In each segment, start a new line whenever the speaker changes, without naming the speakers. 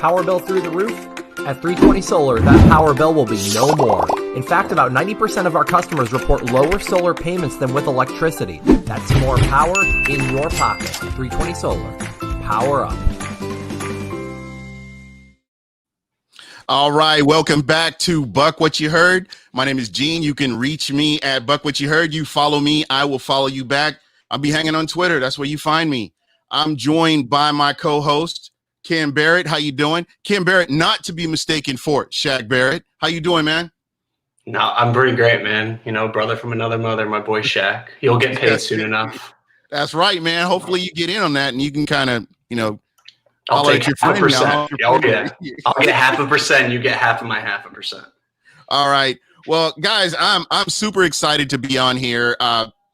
power bill through the roof? At 320 Solar, that power bill will be no more. In fact, about 90% of our customers report lower solar payments than with electricity. That's more power in your pocket. 320 Solar. Power up.
All right, welcome back to Buck What You Heard. My name is Gene. You can reach me at Buck What You Heard. You follow me, I will follow you back. I'll be hanging on Twitter. That's where you find me. I'm joined by my co-host, Ken Barrett. How you doing? Ken Barrett, not to be mistaken for Shaq Barrett. How you doing, man?
No, I'm pretty great, man. You know, brother from another mother, my boy Shaq. He'll get paid soon enough.
That's right, man. Hopefully you get in on that and you can kind of,
I'll take half a percent. I'll get 0.5%. You get half of my 0.5%.
All right. Well, guys, I'm super excited to be on here.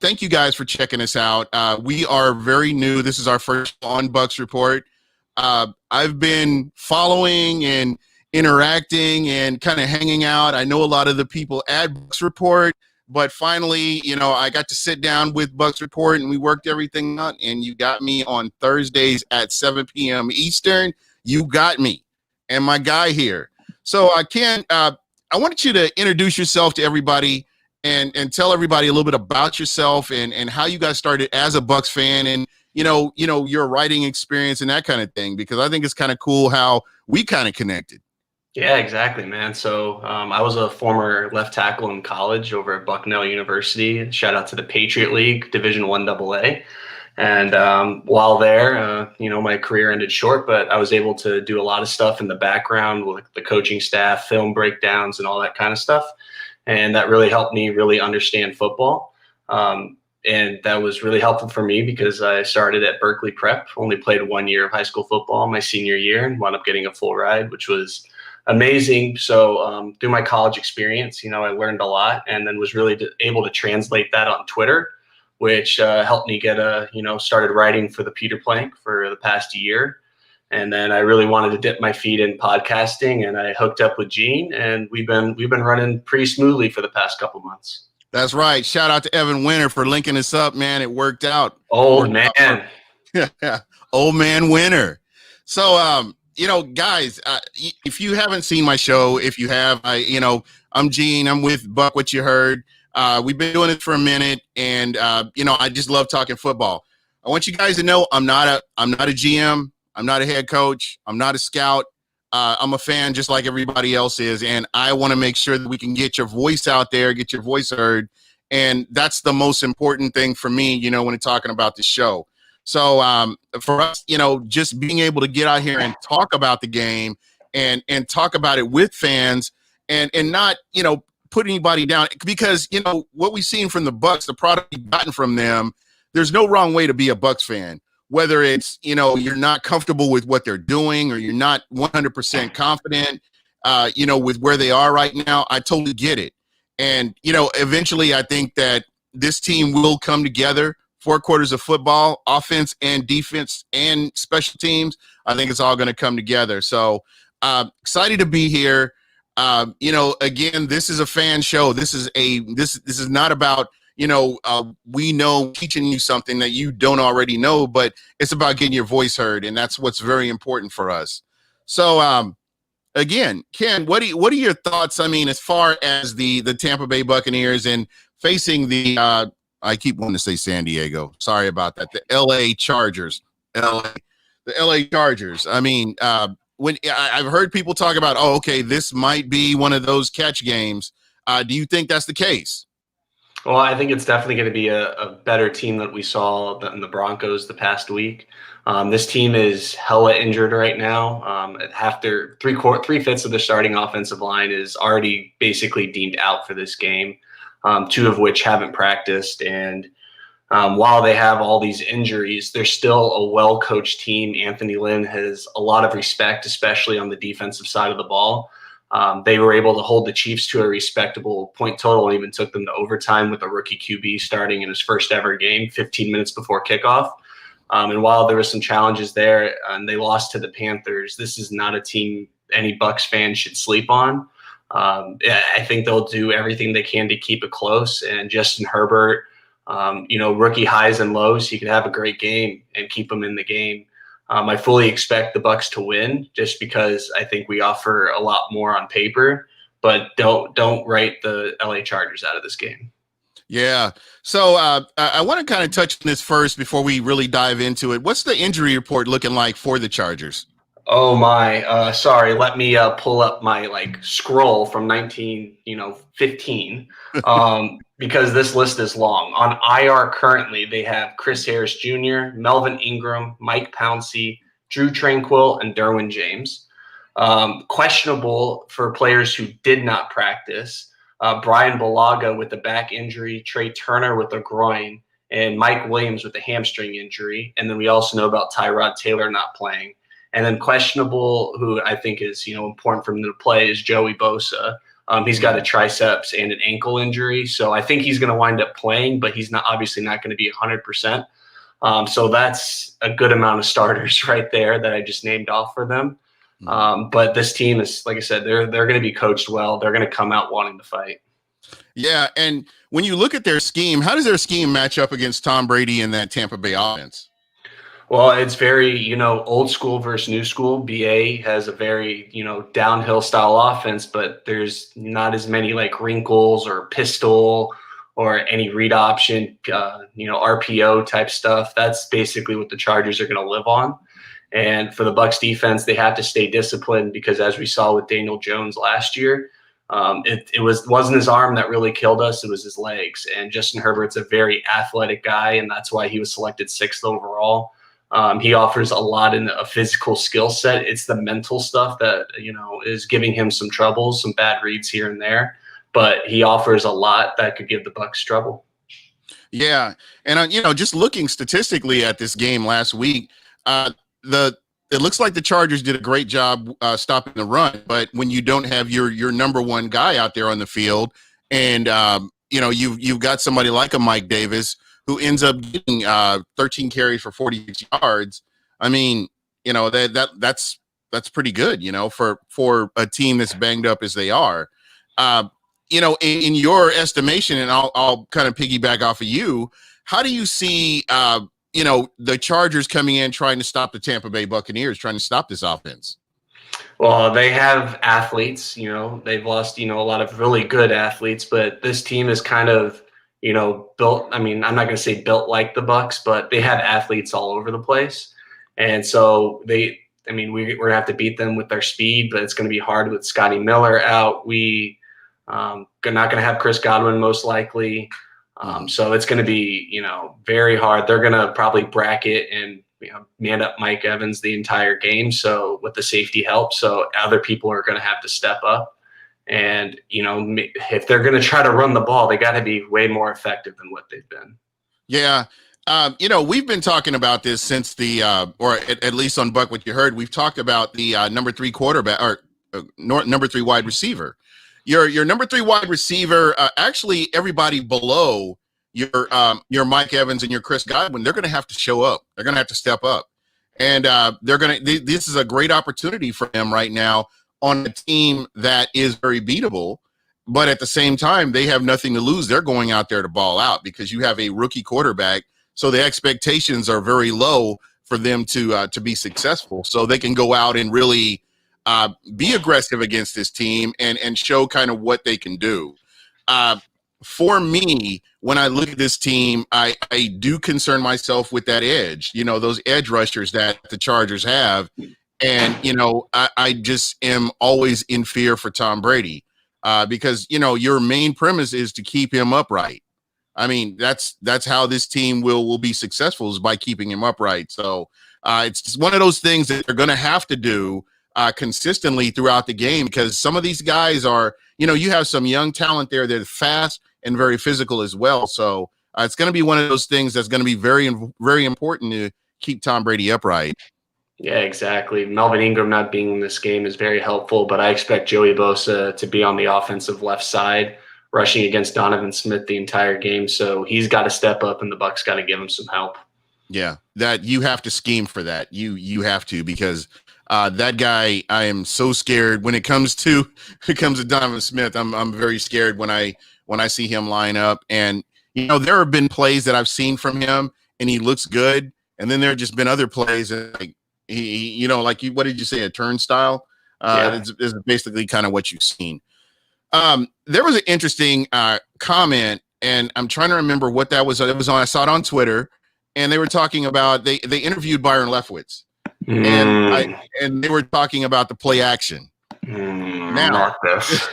Thank you guys for checking us out. We are very new. This is our first on Bucs Report. I've been following and interacting and kind of hanging out. I know a lot of the people at Bucs Report, but finally, I got to sit down with Bucs Report and we worked everything out, and you got me on Thursdays at 7 p.m. Eastern. You got me and my guy here. So I wanted you to introduce yourself to everybody and tell everybody a little bit about yourself and how you guys started as a Bucs fan and, your writing experience and that kind of thing, because I think it's kind of cool how we kind of connected.
Yeah, exactly, man. So I was a former left tackle in college over at Bucknell University. Shout out to the Patriot League, Division I AA. And while there, my career ended short, but I was able to do a lot of stuff in the background with the coaching staff, film breakdowns, and all that kind of stuff. And that really helped me really understand football. And that was really helpful for me because I started at Berkeley Prep, only played 1 year of high school football my senior year and wound up getting a full ride, which was amazing. So through my college experience, I learned a lot and then was really able to translate that on Twitter, which helped me get started writing for the Peter Plank for the past year. And then I really wanted to dip my feet in podcasting, and I hooked up with Gene, and we've been running pretty smoothly for the past couple months. That's right. Shout out to Evan Winter for linking us up, man. It worked out. Old man Winter. So, guys, if you haven't seen my show, if you have, I'm Gene. I'm with Buck What You Heard. We've been doing it for a minute, and I just love talking football. I want you guys to know I'm not a GM. I'm not a head coach. I'm not a scout. I'm a fan just like everybody else is, and I want to make sure that we can get your voice out there, get your voice heard, and that's the most important thing for me, when we're talking about the show. So for us, just being able to get out here and talk about the game and talk about it with fans and not, put anybody down, because, what we've seen from the Bucs, the product we've gotten from them, there's no wrong way to be a Bucs fan. Whether it's, you're not comfortable with what they're doing or you're not 100% confident, with where they are right now, I totally get it. And, eventually I think that this team will come together. 4 quarters of football, offense and defense and special teams. I think it's all going to come together. So excited to be here. Again, this is a fan show. This is not about, we know teaching you something that you don't already know, but it's about getting your voice heard. And that's what's very important for us. So, again, Ken, what are your thoughts? I mean, as far as the Tampa Bay Buccaneers and facing the, I keep wanting to say San Diego. Sorry about that. The LA Chargers, the LA Chargers. I mean, when I've heard people talk about, this might be one of those catch games. Do you think that's the case? Well, I think it's definitely going to be a better team that we saw than the Broncos the past week. This team is hella injured right now. After 3/5 of the starting offensive line is already basically deemed out for this game, 2 of which haven't practiced. And while they have all these injuries, they're still a well-coached team. Anthony Lynn has a lot of respect, especially on the defensive side of the ball. They were able to hold the Chiefs to a respectable point total and even took them to overtime with a rookie QB starting in his first ever game 15 minutes before kickoff. And while there were some challenges there and they lost to the Panthers, this is not a team any Bucs fan should sleep on. I think they'll do everything they can to keep it close. And Justin Herbert, rookie highs and lows, he could have a great game and keep them in the game.
I fully expect the Bucs to win just because I think we offer a lot more on paper, but don't write the LA Chargers out of this game.
Yeah. So I want to kind of touch on this first before we really dive into it. What's the injury report looking like for the Chargers?
Oh my, sorry. Let me pull up my scroll from 15, because this list is long. On IR currently, they have Chris Harris Jr., Melvin Ingram, Mike Pouncey, Drew Tranquill, and Derwin James. Questionable for players who did not practice. Brian Balaga with the back injury, Trey Turner with a groin, and Mike Williams with a hamstring injury. And then we also know about Tyrod Taylor not playing. And then questionable, who I think is important for him to play, is Joey Bosa. He's got a triceps and an ankle injury, so I think he's going to wind up playing, but he's obviously not going to be 100%. So that's a good amount of starters right there that I just named off for them. But this team is, like I said, they're going to be coached well. They're going to come out wanting to fight.
Yeah, and when you look at their scheme, how does their scheme match up against Tom Brady and that Tampa Bay offense?
Well, it's very, old school versus new school. BA has a very, downhill style offense, but there's not as many wrinkles or pistol or any read option, RPO type stuff. That's basically what the Chargers are going to live on. And for the Bucs defense, they have to stay disciplined because, as we saw with Daniel Jones last year, it wasn't his arm that really killed us. It was his legs. And Justin Herbert's a very athletic guy, and that's why he was selected 6th overall. He offers a lot in a physical skill set. It's the mental stuff that, is giving him some troubles, some bad reads here and there. But he offers a lot that could give the Bucs trouble.
Yeah. And, just looking statistically at this game last week, it looks like the Chargers did a great job stopping the run. But when you don't have your number one guy out there on the field and, you've got somebody like a Mike Davis who ends up getting 13 carries for 46 yards. I mean, that's pretty good, for a team that's banged up as they are. In your estimation, and I'll kind of piggyback off of you, how do you see, the Chargers coming in trying to stop the Tampa Bay Buccaneers, trying to stop this offense?
Well, they have athletes, they've lost, a lot of really good athletes, but this team is kind of, built. I mean, I'm not going to say built like the Bucs, but they have athletes all over the place. And so we're going to have to beat them with their speed, but it's going to be hard with Scotty Miller out. We not going to have Chris Godwin most likely. So it's going to be, very hard. They're going to probably bracket and, man up Mike Evans the entire game. So with the safety help, so other people are going to have to step up. And, if they're going to try to run the ball, they got to be way more effective than what they've been.
Yeah. We've been talking about this since or at least on BucWhatYaHeard, we've talked about the number 3 quarterback or number 3 wide receiver. Your number 3 wide receiver, actually everybody below your Mike Evans and your Chris Godwin, they're going to have to show up. They're going to have to step up. And this is a great opportunity for them right now on a team that is very beatable, but at the same time, they have nothing to lose. They're going out there to ball out because you have a rookie quarterback. So the expectations are very low for them to be successful. So they can go out and really be aggressive against this team and show kind of what they can do. For me, when I look at this team, I do concern myself with that edge, those edge rushers that the Chargers have. And, I just am always in fear for Tom Brady because, your main premise is to keep him upright. I mean, that's how this team will be successful, is by keeping him upright. So it's just one of those things that they're going to have to do consistently throughout the game, because some of these guys are, you have some young talent there that are fast and very physical as well. So it's going to be one of those things that's going to be very, very important to keep Tom Brady upright.
Yeah, exactly. Melvin Ingram not being in this game is very helpful, but I expect Joey Bosa to be on the offensive left side, rushing against Donovan Smith the entire game. So he's got to step up, and the Bucs got to give him some help.
Yeah, that you have to scheme for that. You have to, because that guy, I am so scared when it comes to Donovan Smith. I'm very scared when I see him line up. And there have been plays that I've seen from him, and he looks good, and then there have just been other plays that, He like what did you say, a turnstile? Is basically kind of what you've seen. There was an interesting comment, and I'm trying to remember what that was. It was on. I saw it on Twitter, and they were talking about they interviewed Byron Leftwich, and they were talking about the play action.
Not this.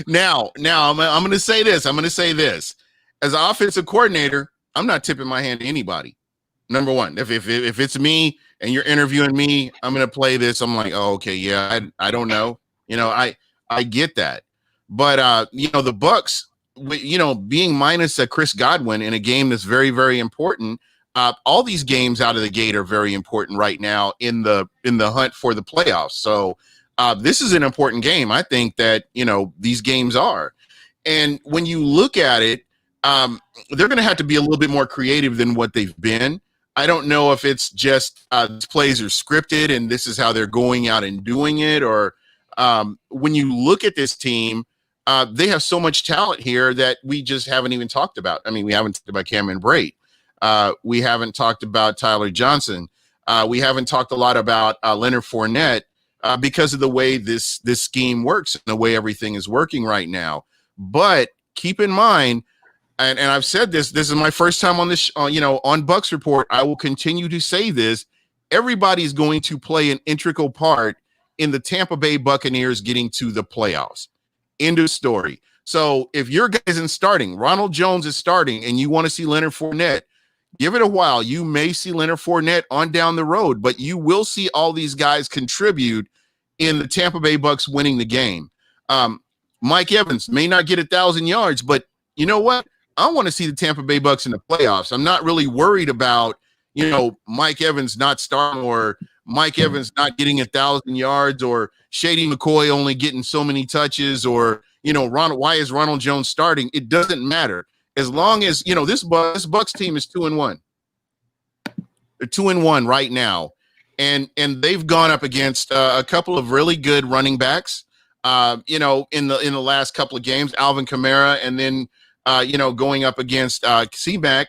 now I'm going to say this. I'm going to say this. As an offensive coordinator, I'm not tipping my hand to anybody. Number one, if it's me and you're interviewing me, I'm going to play this. I'm like, oh, okay, yeah, I don't know. I get that. But, the Bucs, being minus a Chris Godwin in a game that's very, very important, all these games out of the gate are very important right now in the hunt for the playoffs. So this is an important game. I think that, these games are. And when you look at it, they're going to have to be a little bit more creative than what they've been. I don't know if it's just these plays are scripted and this is how they're going out and doing it, or when you look at this team, they have so much talent here that we just haven't even talked about. I mean, we haven't talked about Cameron Brate. We haven't talked about Tyler Johnson. We haven't talked a lot about Leonard Fournette because of the way this scheme works and the way everything is working right now. But keep in mind, and I've said this is my first time on this, on Bucs Report. I will continue to say this. Everybody's going to play an integral part in the Tampa Bay Buccaneers getting to the playoffs. End of story. So if your guy isn't starting, Ronald Jones is starting, and you want to see Leonard Fournette, give it a while. You may see Leonard Fournette on down the road, but you will see all these guys contribute in the Tampa Bay Bucs winning the game. Mike Evans may not get 1,000 yards, but you know what? I want to see the Tampa Bay Bucs in the playoffs. I'm not really worried about, Mike Evans not starting, or Mike Evans not getting 1,000 yards, or Shady McCoy only getting so many touches, or, why is Ronald Jones starting? It doesn't matter. As long as, this Bucs team is 2-1. They're 2-1 right now. And they've gone up against a couple of really good running backs, in the last couple of games, Alvin Kamara, and then, going up against C-Mac.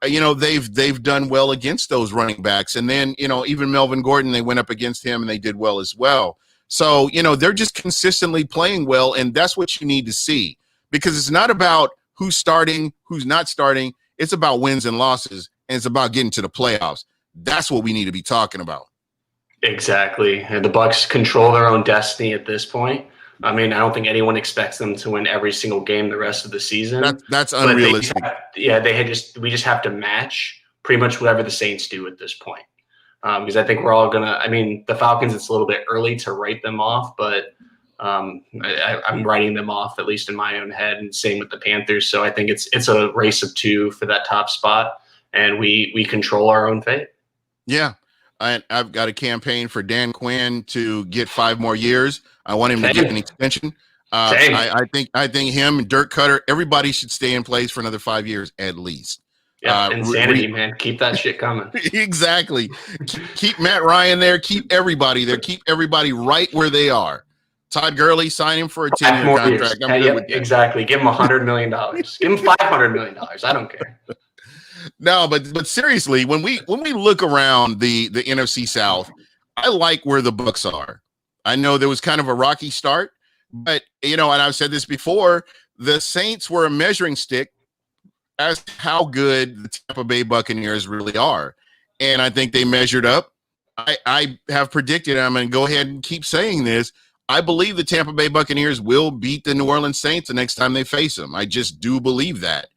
They've done well against those running backs. And then, even Melvin Gordon, they went up against him and they did well as well. So, they're just consistently playing well, and that's what you need to see, because it's not about who's starting, who's not starting. It's about wins and losses, and it's about getting to the playoffs. That's what we need to be talking about.
Exactly. And the Bucs control their own destiny at this point. I mean, I don't think anyone expects them to win every single game the rest of the season.
That's unrealistic.
We just have to match pretty much whatever the Saints do at this point. Because I think we're all the Falcons, it's a little bit early to write them off, but I'm writing them off, at least in my own head, and same with the Panthers. So I think it's a race of two for that top spot, and we control our own fate.
Yeah. I've got a campaign for Dan Quinn to get 5 more years. I want him to get an extension. I think him and Dirk Cutter, everybody should stay in place for another 5 years at least.
Yeah, insanity, man. Keep that shit coming.
Exactly. Keep Matt Ryan there. Keep everybody there. Keep everybody right where they are. Todd Gurley, sign him for a 10-year contract. I'm good with that.
Exactly. Give him $100 million. Give him $500 million. I don't care.
No, but seriously, when we look around the NFC South, I like where the Bucs are. I know there was kind of a rocky start, but and I've said this before, the Saints were a measuring stick as to how good the Tampa Bay Buccaneers really are. And I think they measured up. I have predicted, I'm going to go ahead and keep saying this, I believe the Tampa Bay Buccaneers will beat the New Orleans Saints the next time they face them. I just do believe that.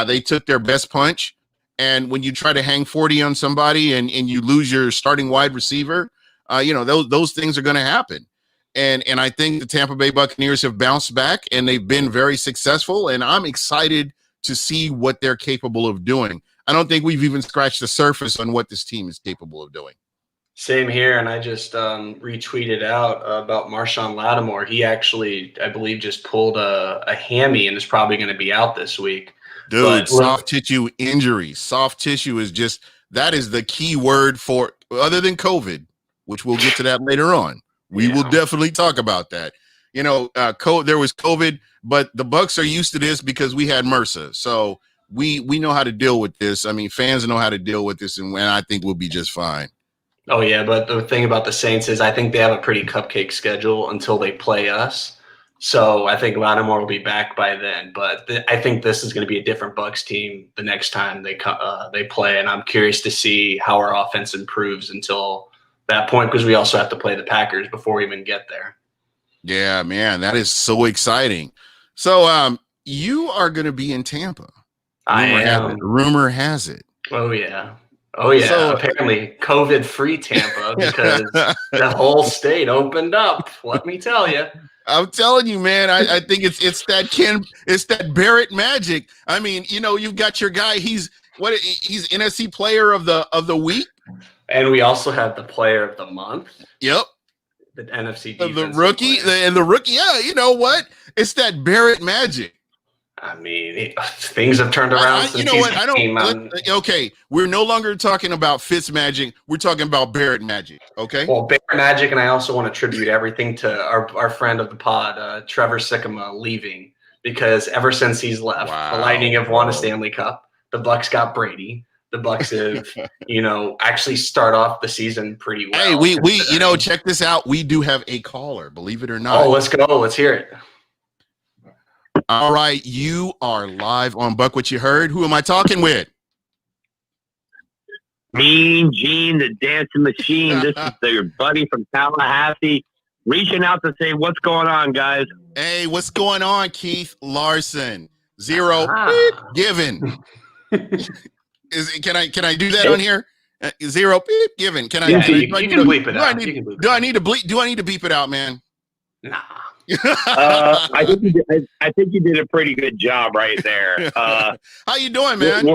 They took their best punch. And when you try to hang 40 on somebody and you lose your starting wide receiver, those things are going to happen. And I think the Tampa Bay Buccaneers have bounced back, and they've been very successful. And I'm excited to see what they're capable of doing. I don't think we've even scratched the surface on what this team is capable of doing.
Same here. And I just retweeted out about Marshawn Lattimore. He actually, I believe, just pulled a hammy and is probably going to be out this week.
Dude, soft tissue injury. Soft tissue is that is the key word for, other than COVID, which we'll get to that later on. We will definitely talk about that. There was COVID, but the Bucs are used to this because we had MRSA. So we know how to deal with this. I mean, fans know how to deal with this, and I think we'll be just fine.
Oh, yeah, but the thing about the Saints is I think they have a pretty cupcake schedule until they play us. So I think Lattimore will be back by then. But I think this is going to be a different Bucs team the next time they play, and I'm curious to see how our offense improves until that point, because we also have to play the Packers before we even get there.
Yeah, man, that is so exciting. So you are going to be in Tampa.
I am.
Rumor has it.
Oh, yeah. Oh, yeah. So, apparently COVID-free Tampa because the whole state opened up. Let me tell you.
I'm telling you, man. I think it's that Barrett magic. I mean, you've got your guy. He's NFC Player of the Week,
and we also have the Player of the Month.
Yep.
The NFC defense.
The rookie, the rookie. Yeah, you know what? It's that Barrett magic.
I mean, things have turned around since came out.
Okay, we're no longer talking about Fitz magic. We're talking about Barrett magic. Okay.
Well, Barrett magic, and I also want to attribute everything to our friend of the pod, Trevor Sikkema, leaving, because ever since he's left, the Lightning have won a Stanley Cup. The Bucs got Brady. The Bucs have, actually start off the season pretty well.
Hey, we check this out. We do have a caller, believe it or not.
Oh, let's go. Let's hear it.
All right, you are live on Buck What You Heard. Who am I talking with?
Mean Gene, the dancing machine. This is your buddy from Tallahassee, reaching out to say, what's going on, guys?
Hey, what's going on, Keith Larson? Zero given. Can I do that on here? Zero given. Can I?
Yeah, you can bleep it out.
Do I need to bleep? Do I need to beep it out, man?
Nah.
I think you did a pretty good job right there.
How you doing, man?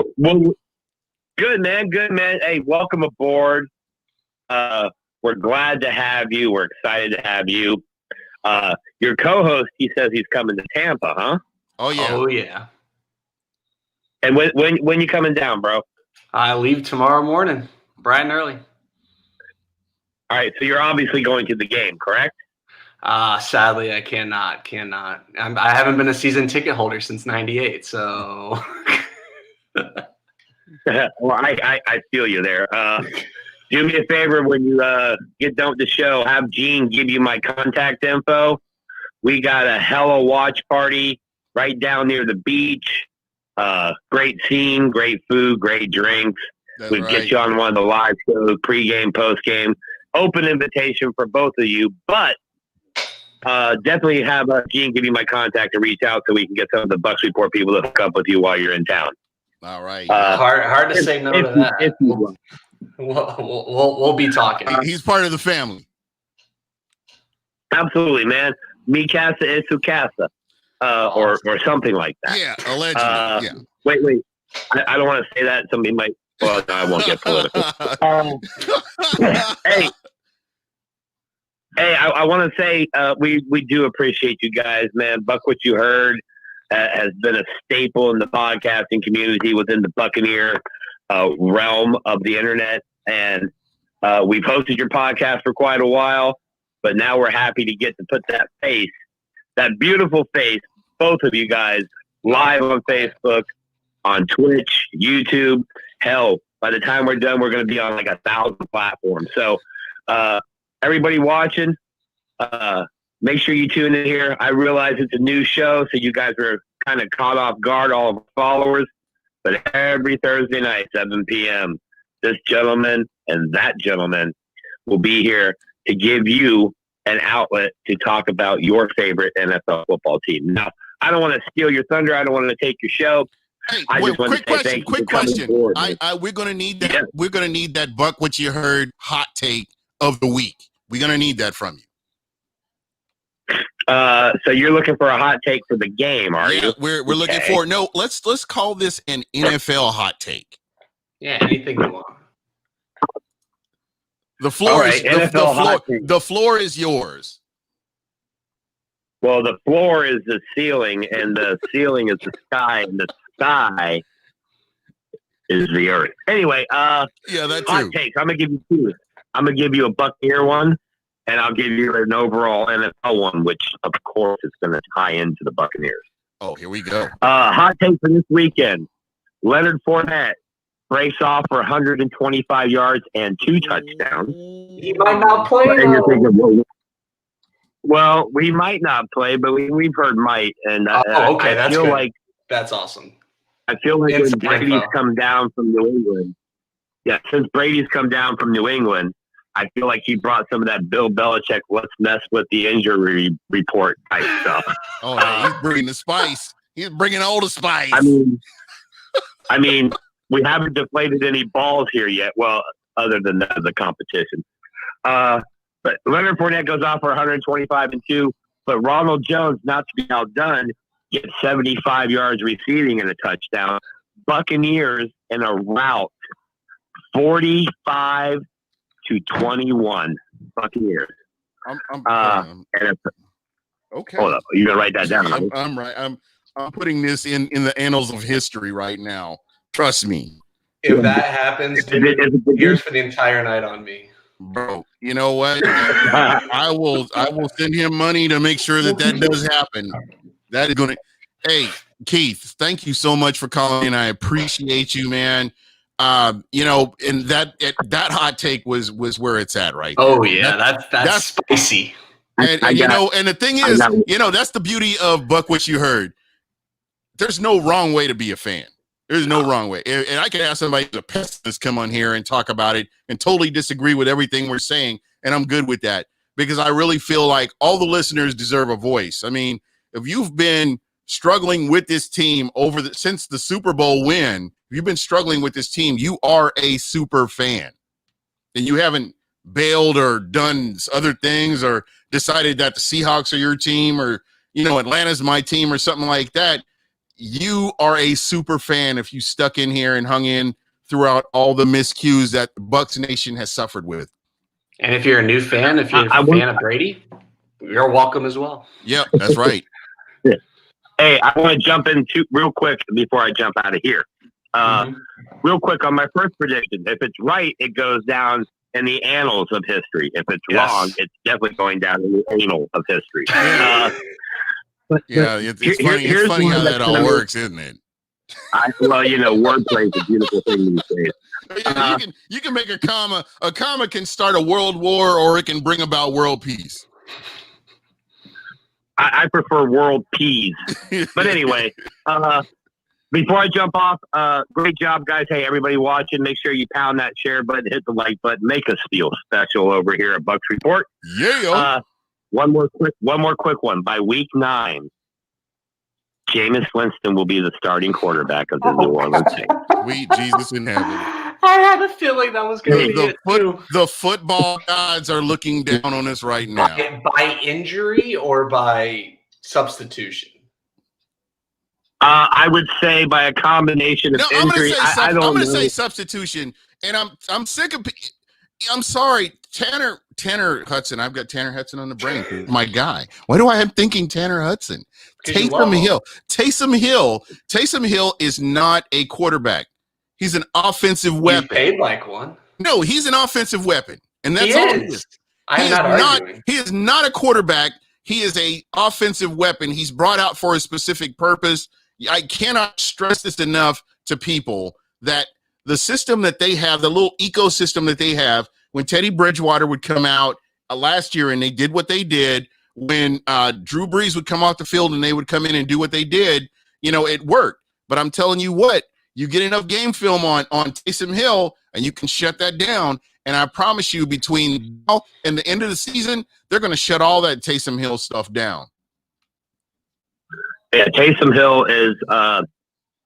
Good, man. Good, man. Hey, welcome aboard. We're glad to have you. We're excited to have you. Your co-host, he says he's coming to Tampa, huh?
Oh yeah.
Oh yeah.
And when you coming down, bro? I
leave tomorrow morning, bright and early.
All right, so you're obviously going to the game, correct?
Sadly, I cannot. I haven't been a season ticket holder since '98, so.
Well, I feel you there. Do me a favor when you get done with the show, have Gene give you my contact info. We got a hella watch party right down near the beach. Great scene, great food, great drinks. We'll get you on one of the live shows, pregame, postgame. Open invitation for both of you, but definitely have Gene give you my contact and reach out so we can get some of the Bucs Report people to hook up with you while you're in town.
All right.
Hard to say no to that. We'll be talking.
He's part of the family.
Absolutely, man. Mi casa es su casa, or something like that.
Yeah, allegedly. Yeah.
Wait. I don't want to say that. Somebody might. Well, no, I won't get political. Hey, I want to say we do appreciate you guys, man. Buck What You Heard has been a staple in the podcasting community within the Buccaneer realm of the internet. And we've hosted your podcast for quite a while, but now we're happy to get to put that face, that beautiful face, both of you guys, live on Facebook, on Twitch, YouTube. Hell, by the time we're done, we're going to be on like 1,000 platforms. So everybody watching, make sure you tune in here. I realize it's a new show, so you guys are kind of caught off guard, all of our followers. But every Thursday night, 7 p.m., this gentleman and that gentleman will be here to give you an outlet to talk about your favorite NFL football team. Now, I don't want to steal your thunder. I don't want to take your show.
Hey, quick question. We're going to need that. Yeah. We're going to need that Buck What You Heard hot take of the week. We're going to need that from you.
So you're looking for a hot take for the game, are you?
We're looking for let's call this an NFL hot take.
Yeah, anything you want.
The floor is the floor is yours.
Well, the floor is the ceiling, and the ceiling is the sky, and the sky is the earth. Anyway,
yeah, that's
hot takes. I'm gonna give you two. I'm gonna give you a Buccaneer one, and I'll give you an overall NFL one, which of course is gonna tie into the Buccaneers.
Oh, here we go.
Hot take for this weekend: Leonard Fournette breaks off for 125 yards and 2 touchdowns.
He might not play.
And you're thinking, well, we might not play, but we've heard might. And
okay,
I feel
good.
like
that's awesome.
I feel like
Inside
when Brady's
info.
come down from New England, since Brady's come down from New England, I feel like he brought some of that Bill Belichick, let's mess with the injury report type stuff.
Oh, yeah, he's bringing the spice. He's bringing all the spice.
I mean, we haven't deflated any balls here yet. Well, other than the competition. But Leonard Fournette goes off for 125 and 2. But Ronald Jones, not to be outdone, gets 75 yards receiving and a touchdown. Buccaneers in a rout, 45-21. Buccaneers.
Okay.
Hold up, you gotta write that down.
I'm right. I'm putting this in the annals of history right now. Trust me.
If that happens, dude, here's for the entire night on me.
Bro, you know what? I will send him money to make sure that does happen. That is going to. Hey, Keith, thank you so much for calling in. I appreciate you, man. You know, and that hot take was where it's at, right?
Oh yeah, that's spicy.
And you know, and the thing is, you know, that's the beauty of Buck What You Heard. There's no wrong way to be a fan. There's no wrong way. And I can ask somebody who's a pessimist come on here and talk about it and totally disagree with everything we're saying, and I'm good with that because I really feel like all the listeners deserve a voice. I mean, if you've been struggling with this team since the Super Bowl win, if you've been struggling with this team, you are a super fan. And you haven't bailed or done other things or decided that the Seahawks are your team or, you know, Atlanta's my team or something like that. You are a super fan if you stuck in here and hung in throughout all the miscues that the Bucs Nation has suffered with.
And if you're a new fan, if you're a fan of Brady, you're welcome as well.
Yep, that's right.
Hey, I want to jump in real quick before I jump out of here. Real quick on my first prediction. If it's right, it goes down in the annals of history. If it's wrong, it's definitely going down in the anal of history.
Yeah, it's funny. It's funny how that all works, isn't it?
Well, you know, wordplay is a beautiful thing these days.
You can make a comma. A comma can start a world war, or it can bring about world peace.
I prefer world peas. But anyway, before I jump off, great job, guys. Hey, everybody watching, make sure you pound that share button, hit the like button, make us feel special over here at Bucs Report.
Yeah.
One more quick one. By week 9, Jameis Winston will be the starting quarterback of the New Orleans Saints.
Sweet Jesus in heaven.
I had a feeling that was going to be it too.
The football gods are looking down on us right now.
By injury or by substitution?
I would say by a combination of injury.
I'm going to say substitution, and I'm sick of. I'm sorry, Tanner Hudson. I've got Tanner Hudson on the brain. My guy. Why do I am thinking Tanner Hudson? Taysom Hill. Taysom Hill is not a quarterback. He's an offensive weapon.
He's paid like one.
No, he's an offensive weapon, and that's all it is.
I'm not arguing.
He is not a quarterback. He is a offensive weapon. He's brought out for a specific purpose. I cannot stress this enough to people that the system that they have, the little ecosystem that they have, when Teddy Bridgewater would come out last year and they did what they did, when Drew Brees would come off the field and they would come in and do what they did, you know, it worked. But I'm telling you what, you get enough game film on Taysom Hill and you can shut that down. And I promise you, between now and the end of the season, they're going to shut all that Taysom Hill stuff down.
Yeah, Taysom Hill is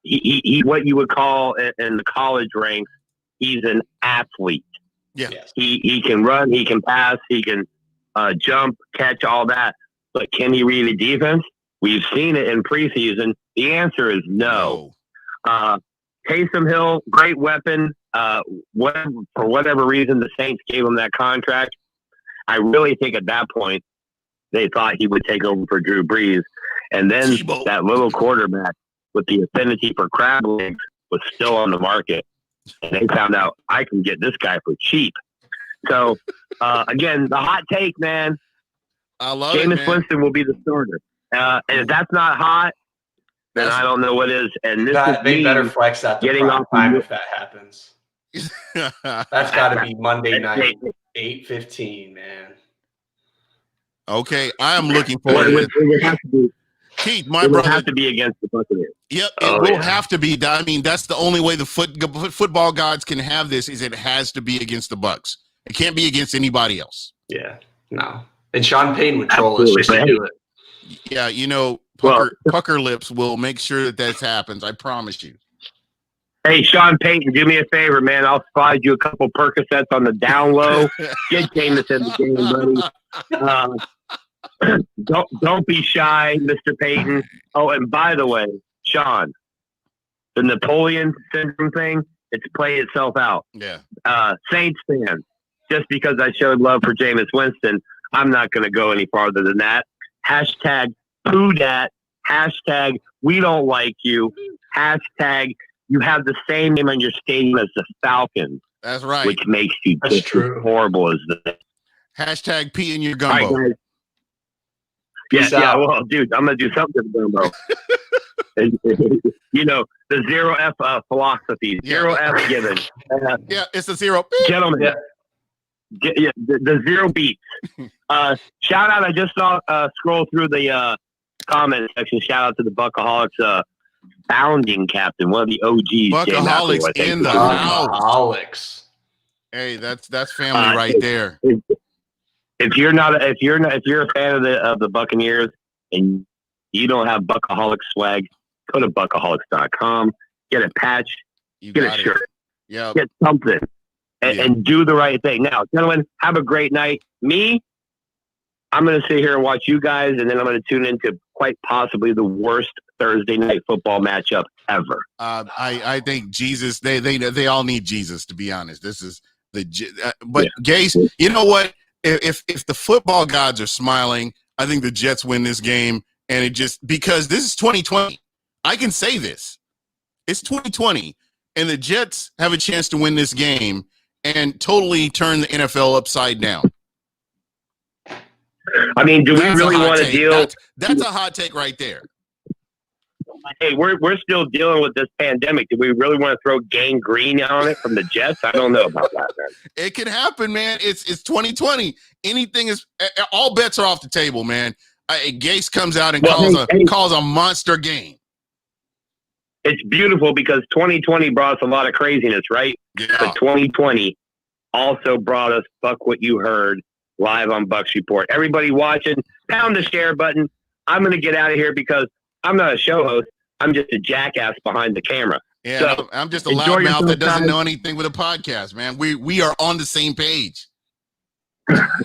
he what you would call in the college ranks, he's an athlete.
Yeah.
He can run, he can pass, he can jump, catch, all that. But can he read a defense? We've seen it in preseason. The answer is no. Taysom Hill, great weapon. For whatever reason, the Saints gave him that contract. I really think at that point they thought he would take over for Drew Brees. And then that little quarterback with the affinity for crab legs was still on the market. And they found out, I can get this guy for cheap. So, again, the hot take, man.
I love
Jameis Winston will be the starter. And if that's not hot, then I don't know what is. And this is
They better flex that to
getting
prime
off
time
the-
if that happens. That's got to be Monday night, 8:15, man.
Okay, I am looking forward to
it would have to be.
Keith, my
It would
brother.
have to be against the Buccaneers.
Yep, it will have to be. I mean, that's the only way the football gods can have this is it has to be against the Bucs. It can't be against anybody else.
Yeah, no. And Sean Payton would troll us just to do it.
Yeah, you know, pucker lips will make sure that happens. I promise you.
Hey, Sean Payton, do me a favor, man. I'll slide you a couple Percocets on the down low. Get Jameis in the game, buddy. Don't be shy, Mr. Payton. Oh, and by the way, Sean, the Napoleon syndrome thing, it's played itself out.
Yeah.
Saints fans, just because I showed love for Jameis Winston, I'm not going to go any farther than that. Hashtag poo dat. Hashtag we don't like you. Hashtag you have the same name on your stadium as the Falcons.
That's right.
Which makes you
That's
just
true.
as horrible as that.
Hashtag pee in your
All
gumbo.
right, guys. Yeah, well, dude, I'm going to do something to the gumbo. You know, the zero F philosophy, zero F given.
Yeah, it's a zero.
Gentlemen, the zero beats. Shout out, I just saw scroll through the comment section. Shout out to the Bucaholics founding captain, one of the OGs.
Bucaholics in the house.
Bucaholics.
Hey, that's family right there.
If you're a fan of the Buccaneers and you don't have Bucaholic swag, go to bucaholics.com, get a patch, get a shirt, get something, and do the right thing. Now, gentlemen, have a great night. I'm going to sit here and watch you guys, and then I'm going to tune into quite possibly the worst Thursday night football matchup ever.
I think Jesus. They all need Jesus, to be honest. This is but Gase, you know what? If the football gods are smiling, I think the Jets win this game, and it just because this is 2020. I can say this. It's 2020, and the Jets have a chance to win this game and totally turn the NFL upside down.
I mean, do we really want to deal?
That's a hot take right there.
Hey, we're still dealing with this pandemic. Do we really want to throw gangrene on it from the Jets? I don't know about that, man.
It can happen, man. It's 2020. Anything is all bets are off the table, man. Gase comes out and calls a monster game.
It's beautiful because 2020 brought us a lot of craziness, right?
Yeah.
But 2020 also brought us Buck What You Heard live on Bucs Report. Everybody watching, pound the share button. I'm going to get out of here because I'm not a show host. I'm just a jackass behind the camera.
Yeah,
so,
I'm just a loudmouth that doesn't know anything with a podcast, man. We are on the same page.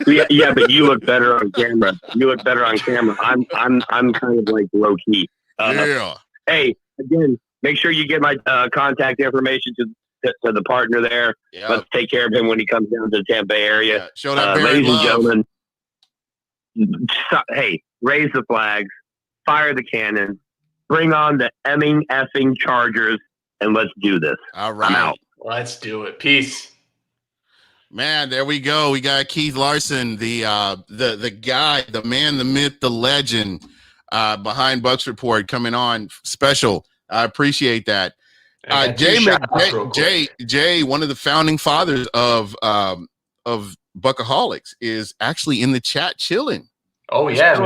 yeah, but you look better on camera. I'm kind of like low key. Hey, again, make sure you get my contact information to the partner there.
Yep.
Let's take care of him when he comes down to the Tampa Bay area.
Yeah. Show that
ladies
love.
and gentlemen, hey, raise the flags, fire the cannon, bring on the effing Chargers, and let's do this.
All right.
I'm out.
Let's do it. Peace.
Man, there we go. We got Keith Larson, the guy, the man, the myth, the legend behind Bucs Report coming on special. I appreciate that. Jay, one of the founding fathers of Bucaholics, is actually in the chat chilling.
Oh yeah,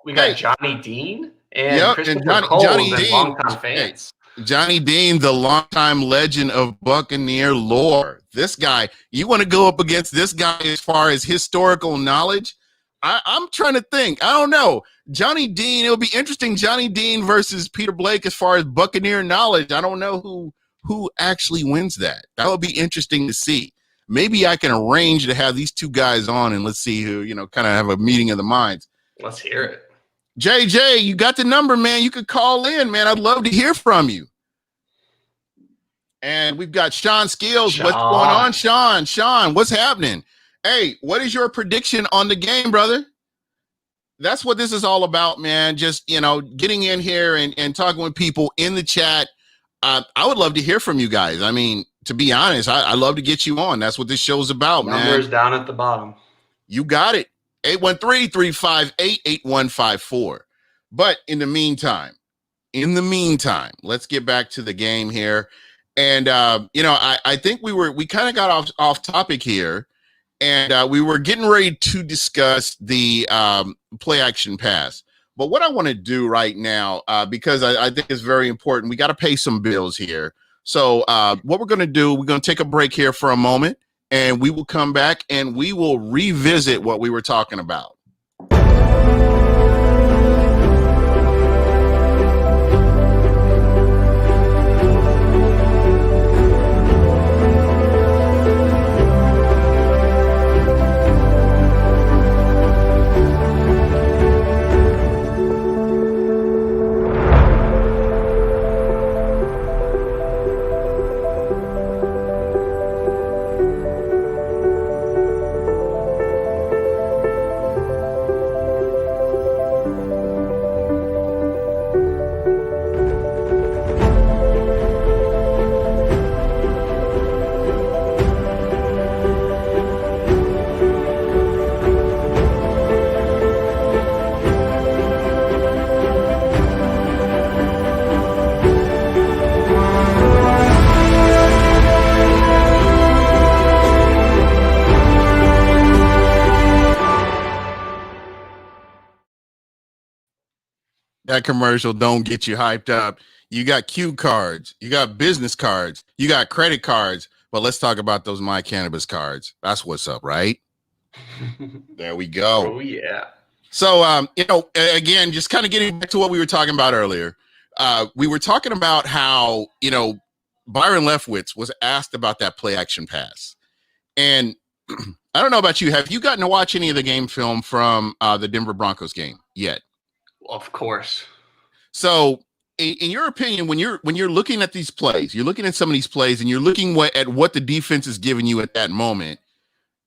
we got Johnny Dean and Christopher Cole,
Johnny Dean,
longtime fans.
Johnny Dean, the longtime legend of Buccaneer lore. This guy, you want to go up against this guy as far as historical knowledge? I'm trying to think. I don't know. Johnny Dean, it'll be interesting. Johnny Dean versus Peter Blake as far as Buccaneer knowledge. I don't know who actually wins that. That would be interesting to see. Maybe I can arrange to have these two guys on and let's see who, kind of have a meeting of the minds.
Let's hear it.
JJ, you got the number, man. You could call in, man. I'd love to hear from you. And we've got Sean Skills. What's going on, Sean? Sean, what's happening? Hey, what is your prediction on the game, brother? That's what this is all about, man. Just, getting in here and talking with people in the chat. I would love to hear from you guys. I mean, to be honest, I love to get you on. That's what this show's about, man.
Numbers down at the bottom.
You got it. 813-358-8154. But in the meantime, in the meantime, let's get back to the game here. And, I think we kind of got off topic here. And we were getting ready to discuss the play action pass. But what I want to do right now, because I think it's very important, we got to pay some bills here. So what we're going to do, we're going to take a break here for a moment, and we will come back and we will revisit what we were talking about. That commercial don't get you hyped up. You got cue cards, you got business cards, you got credit cards, but let's talk about those My Cannabis cards. That's what's up, right? There we go.
Oh yeah.
So, again, just kind of getting back to what we were talking about earlier. We were talking about how, Byron Leftwich was asked about that play action pass. And I don't know about you. Have you gotten to watch any of the game film from the Denver Broncos game yet?
Of course.
So, in your opinion, when you're looking at these plays, you're looking at some of these plays, and you're looking at what the defense is giving you at that moment.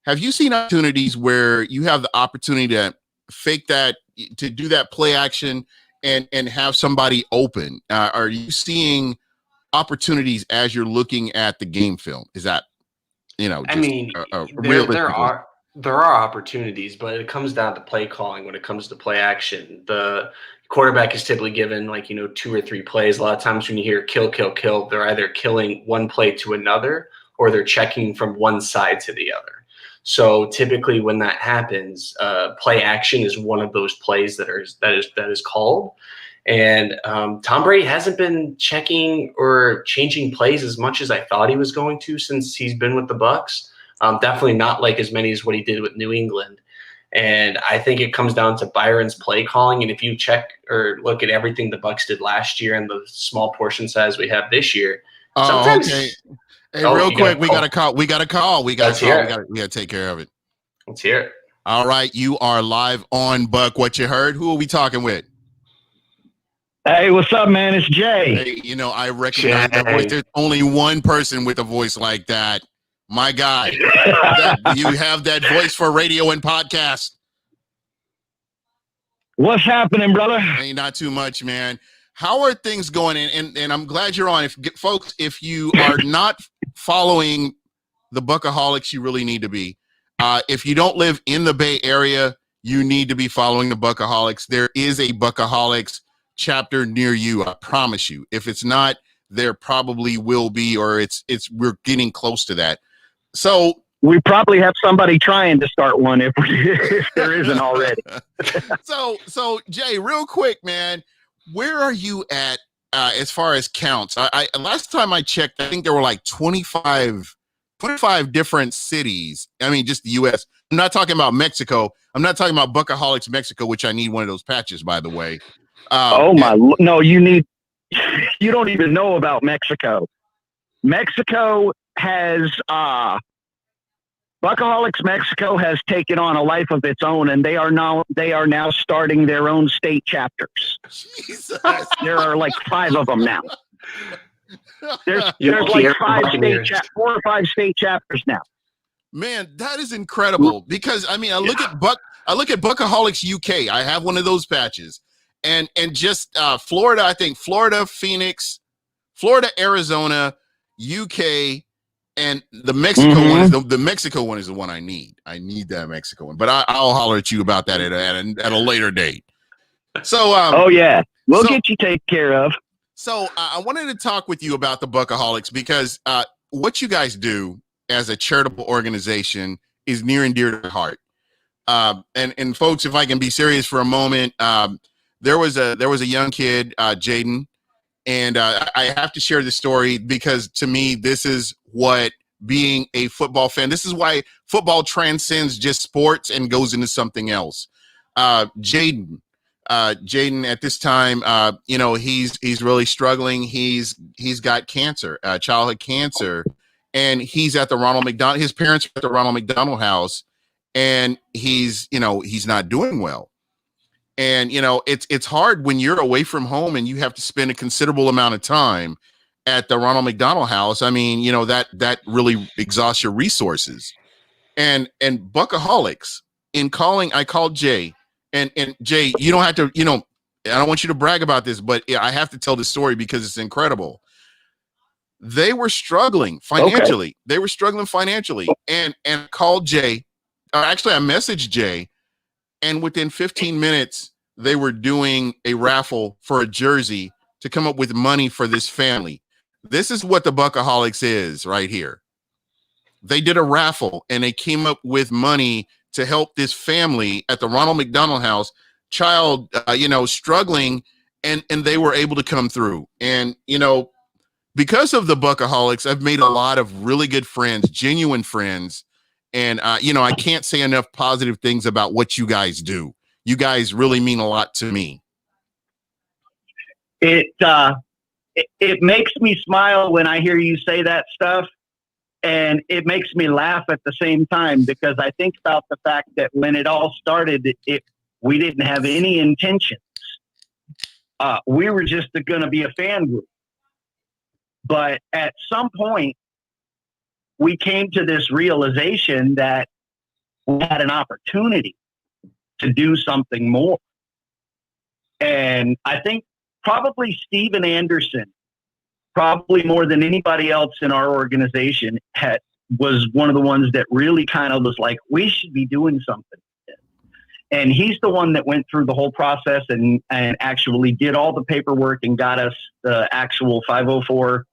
Have you seen opportunities where you have the opportunity to fake that, to do that play action, and have somebody open? Are you seeing opportunities as you're looking at the game film? Is that,
there are opportunities, but it comes down to play calling when it comes to play action. The quarterback is typically given 2 or 3 plays. A lot of times when you hear kill, kill, kill, they're either killing one play to another or they're checking from one side to the other. So typically when that happens, play action is one of those plays that is called. And Tom Brady hasn't been checking or changing plays as much as I thought he was going to since he's been with the Bucs. Definitely not like as many as what he did with New England. And I think it comes down to Byron's play calling. And if you check or look at everything the Bucs did last year and the small portion size we have this year, sometimes.
Okay. Hey, real quick, we got a call. We got to take care of it.
Let's hear it.
All right, you are live on Buck What You Heard. Who are we talking with?
Hey, what's up, man? It's Jay.
Hey, I recognize that voice. There's only one person with a voice like that. My guy, you have that voice for radio and podcast.
What's happening, brother?
Hey, not too much, man. How are things going? And I'm glad you're on. Folks, if you are not following the Bucaholics, you really need to be. If you don't live in the Bay Area, you need to be following the Bucaholics. There is a Bucaholics chapter near you. I promise you. If it's not, there probably will be, or we're getting close to that. So
we probably have somebody trying to start one if there isn't already.
So Jay, real quick, man, where are you at as far as counts? I last time I checked, I think there were like 25 different cities. I mean, just the U.S. I'm not talking about Mexico. I'm not talking about Bucaholics Mexico, which I need one of those patches, by the way.
No, you don't even know about Mexico. Mexico has Bucaholics Mexico has taken on a life of its own, and they are now starting their own state chapters.
Jesus.
There are like 5 of them now. There's like 4 or 5 state chapters now.
Man, that is incredible. Because I look at Bucaholics UK. I have one of those patches, and just Florida. I think Florida, Phoenix, Florida, Arizona, UK. And the Mexico one is the Mexico one is the one I need. I need that Mexico one, but I'll holler at you about that at a later date. So,
We'll get you taken care of.
So I wanted to talk with you about the Bucaholics because what you guys do as a charitable organization is near and dear to my heart. And folks, if I can be serious for a moment, there was a young kid, Jaden, and I have to share this story because to me, this is what being a football fan, this is why football transcends just sports and goes into something else. Jaden at this time, he's really struggling. He's got cancer, childhood cancer, and he's at the Ronald McDonald. His parents are at the Ronald McDonald House, and he's not doing well. And it's hard when you're away from home and you have to spend a considerable amount of time at the Ronald McDonald House. I mean, that really exhausts your resources. And Bucaholics, I called Jay. And Jay, you don't have to, I don't want you to brag about this, but I have to tell this story because it's incredible. They were struggling financially. Okay. They were struggling financially. And called Jay. Actually, I messaged Jay. And within 15 minutes, they were doing a raffle for a jersey to come up with money for this family. This is what the Bucaholics is right here. They did a raffle and they came up with money to help this family at the Ronald McDonald House, child, struggling, and they were able to come through. And, because of the Bucaholics, I've made a lot of really good friends, genuine friends. And, I can't say enough positive things about what you guys do. You guys really mean a lot to me.
It makes me smile when I hear you say that stuff. And it makes me laugh at the same time because I think about the fact that when it all started, we didn't have any intentions. We were just going to be a fan group. But at some point, we came to this realization that we had an opportunity to do something more. And I think probably Steven Anderson, probably more than anybody else in our organization, was one of the ones that really kind of was like, we should be doing something. And he's the one that went through the whole process and actually did all the paperwork and got us the actual 504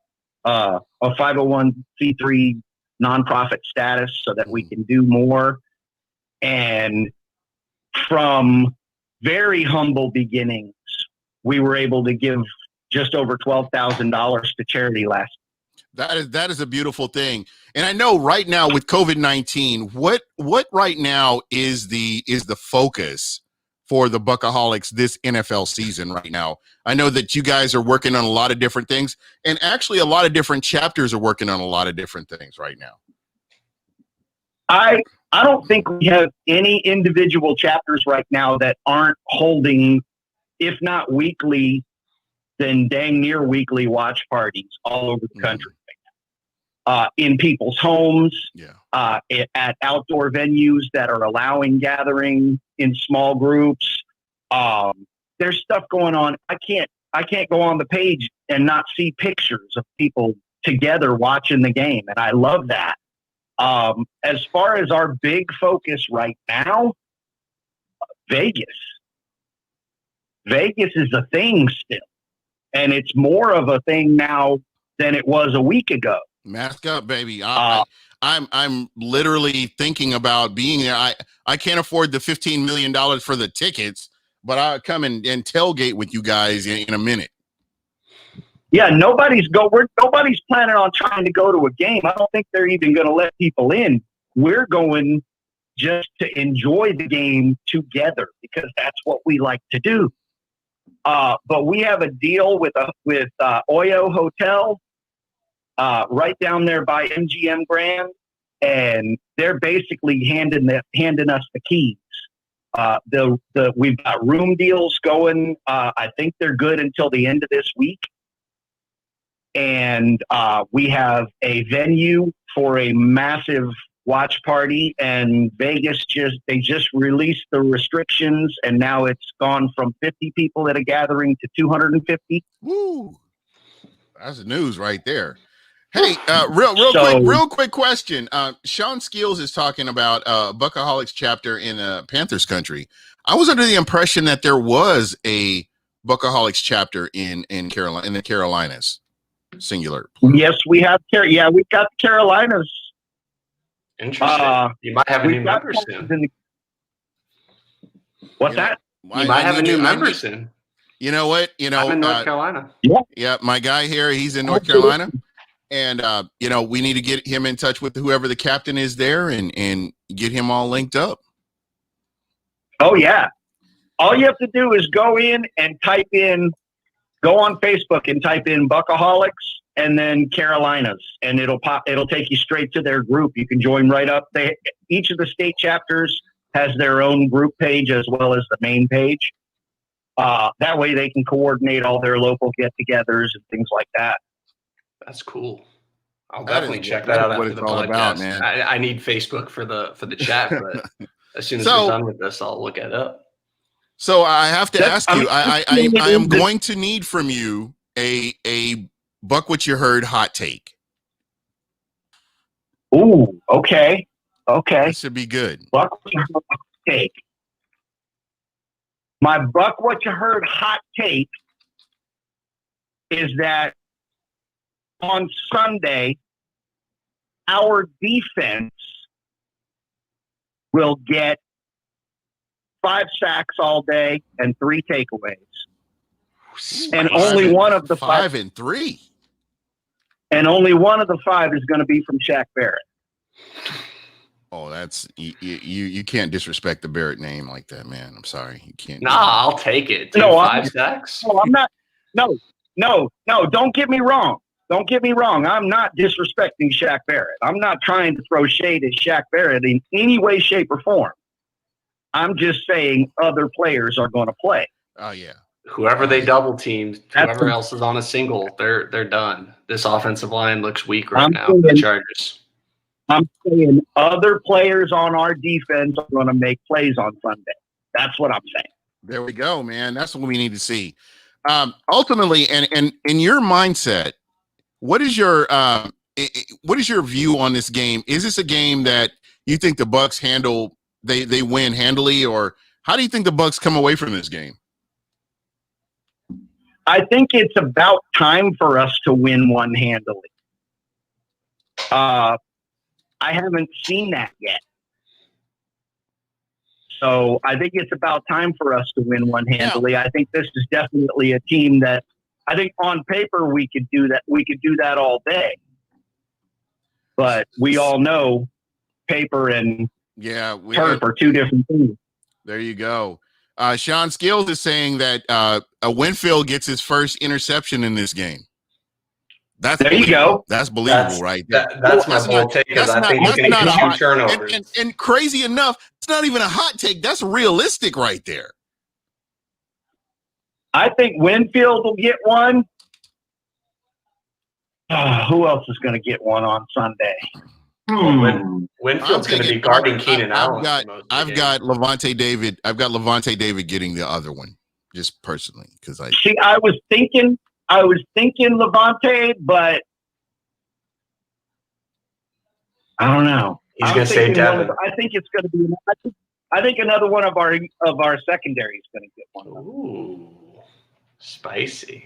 or 501c3 nonprofit status so that we can do more. And from very humble beginnings, we were able to give just over $12,000 to charity last year.
That is a beautiful thing. And I know right now with COVID-19, what right now is the focus for the Bucaholics this NFL season right now? I know that you guys are working on a lot of different things, and actually a lot of different chapters are working on a lot of different things right now.
I don't think we have any individual chapters right now that aren't holding, if not weekly, then dang near weekly watch parties all over the country. In people's homes, at outdoor venues that are allowing gathering in small groups. There's stuff going on. I can't go on the page and not see pictures of people together watching the game. And I love that. As far as our big focus right now, Vegas is a thing still. And it's more of a thing now than it was a week ago.
Mask up, baby. I'm literally thinking about being there. I can't afford the $15 million for the tickets, but I'll come and tailgate with you guys in a minute.
Yeah, nobody's planning on trying to go to a game. I don't think they're even going to let people in. We're going just to enjoy the game together because that's what we like to do. But we have a deal with Oyo Hotel right down there by MGM Grand, and they're basically handing us the keys. We've got room deals going. I think they're good until the end of this week. And we have a venue for a massive watch party, and Vegas just released the restrictions, and now it's gone from 50 people at a gathering to 250.
Woo! That's the news right there. Hey, real quick question. Sean Skeels is talking about Bucaholics chapter in Panthers country. I was under the impression that there was a Buckaholics chapter in Carolina, in the Carolinas, singular.
Yes, we have. Yeah, we've got the Carolinas.
Interesting. You might have a new member soon.
What's that?
You might have a new member soon.
You know what?
I'm in North Carolina.
Yeah, my guy here, he's in North Carolina. And, we need to get him in touch with whoever the captain is there and get him all linked up.
Oh, yeah. All you have to do is go on Facebook and type in Buckaholics and then Carolinas, and it'll take you straight to their group. You can join right up. Each of the state chapters has their own group page as well as the main page. That way they can coordinate all their local get-togethers and things like that.
That's cool. I'll definitely check that out after the podcast.
About, man.
I need Facebook for the chat, but as soon as we're done with this, I'll look it up.
So I have to ask you, I am going to need from you a Buck What You Heard hot take.
Ooh, okay.
That should be good.
Buck What You Heard hot take. My Buck What You Heard hot take is that on Sunday, our defense will get 5 sacks all day and 3 takeaways. And only one of the
5 and 3.
And only one of the 5 is going to be from Shaq Barrett.
Oh, that's you can't disrespect the Barrett name like that, man. I'm sorry. You can't.
Nah, I'll take it. Dude,
no,
5 sacks?
No, I'm not. No, don't get me wrong. Don't get me wrong. I'm not disrespecting Shaq Barrett. I'm not trying to throw shade at Shaq Barrett in any way, shape, or form. I'm just saying other players are going to play.
Oh, yeah.
Whoever they double team, whoever else is on a single, they're done. This offensive line looks weak right now for the Chargers.
I'm saying other players on our defense are going to make plays on Sunday. That's what I'm saying.
There we go, man. That's what we need to see. Ultimately, and in your mindset, what is your view on this game? Is this a game that you think the Bucs handle? They win handily, or how do you think the Bucs come away from this game?
I think it's about time for us to win one handily. I haven't seen that yet. So I think it's about time for us to win one handily. Yeah. I think this is definitely a team that I think on paper we could do that. We could do that all day. But we all know paper and turf are 2 different things.
There you go. Sean Skills is saying that Winfield gets his first interception in this game.
There you go.
That's believable, right there.
That's my whole take. I think he's going to get 2 turnovers.
And crazy enough, it's not even a hot take. That's realistic right there.
I think Winfield will get one. Who else is going to get one on Sunday?
Winfield's going to be guarding Keenan Allen.
I've got Levante David. I've got Levante David getting the other one, just personally, because I
was thinking Levante, but I don't know.
He's going to say Devin.
I think it's going to be. I think another one of our secondary is going to get one.
Ooh, spicy.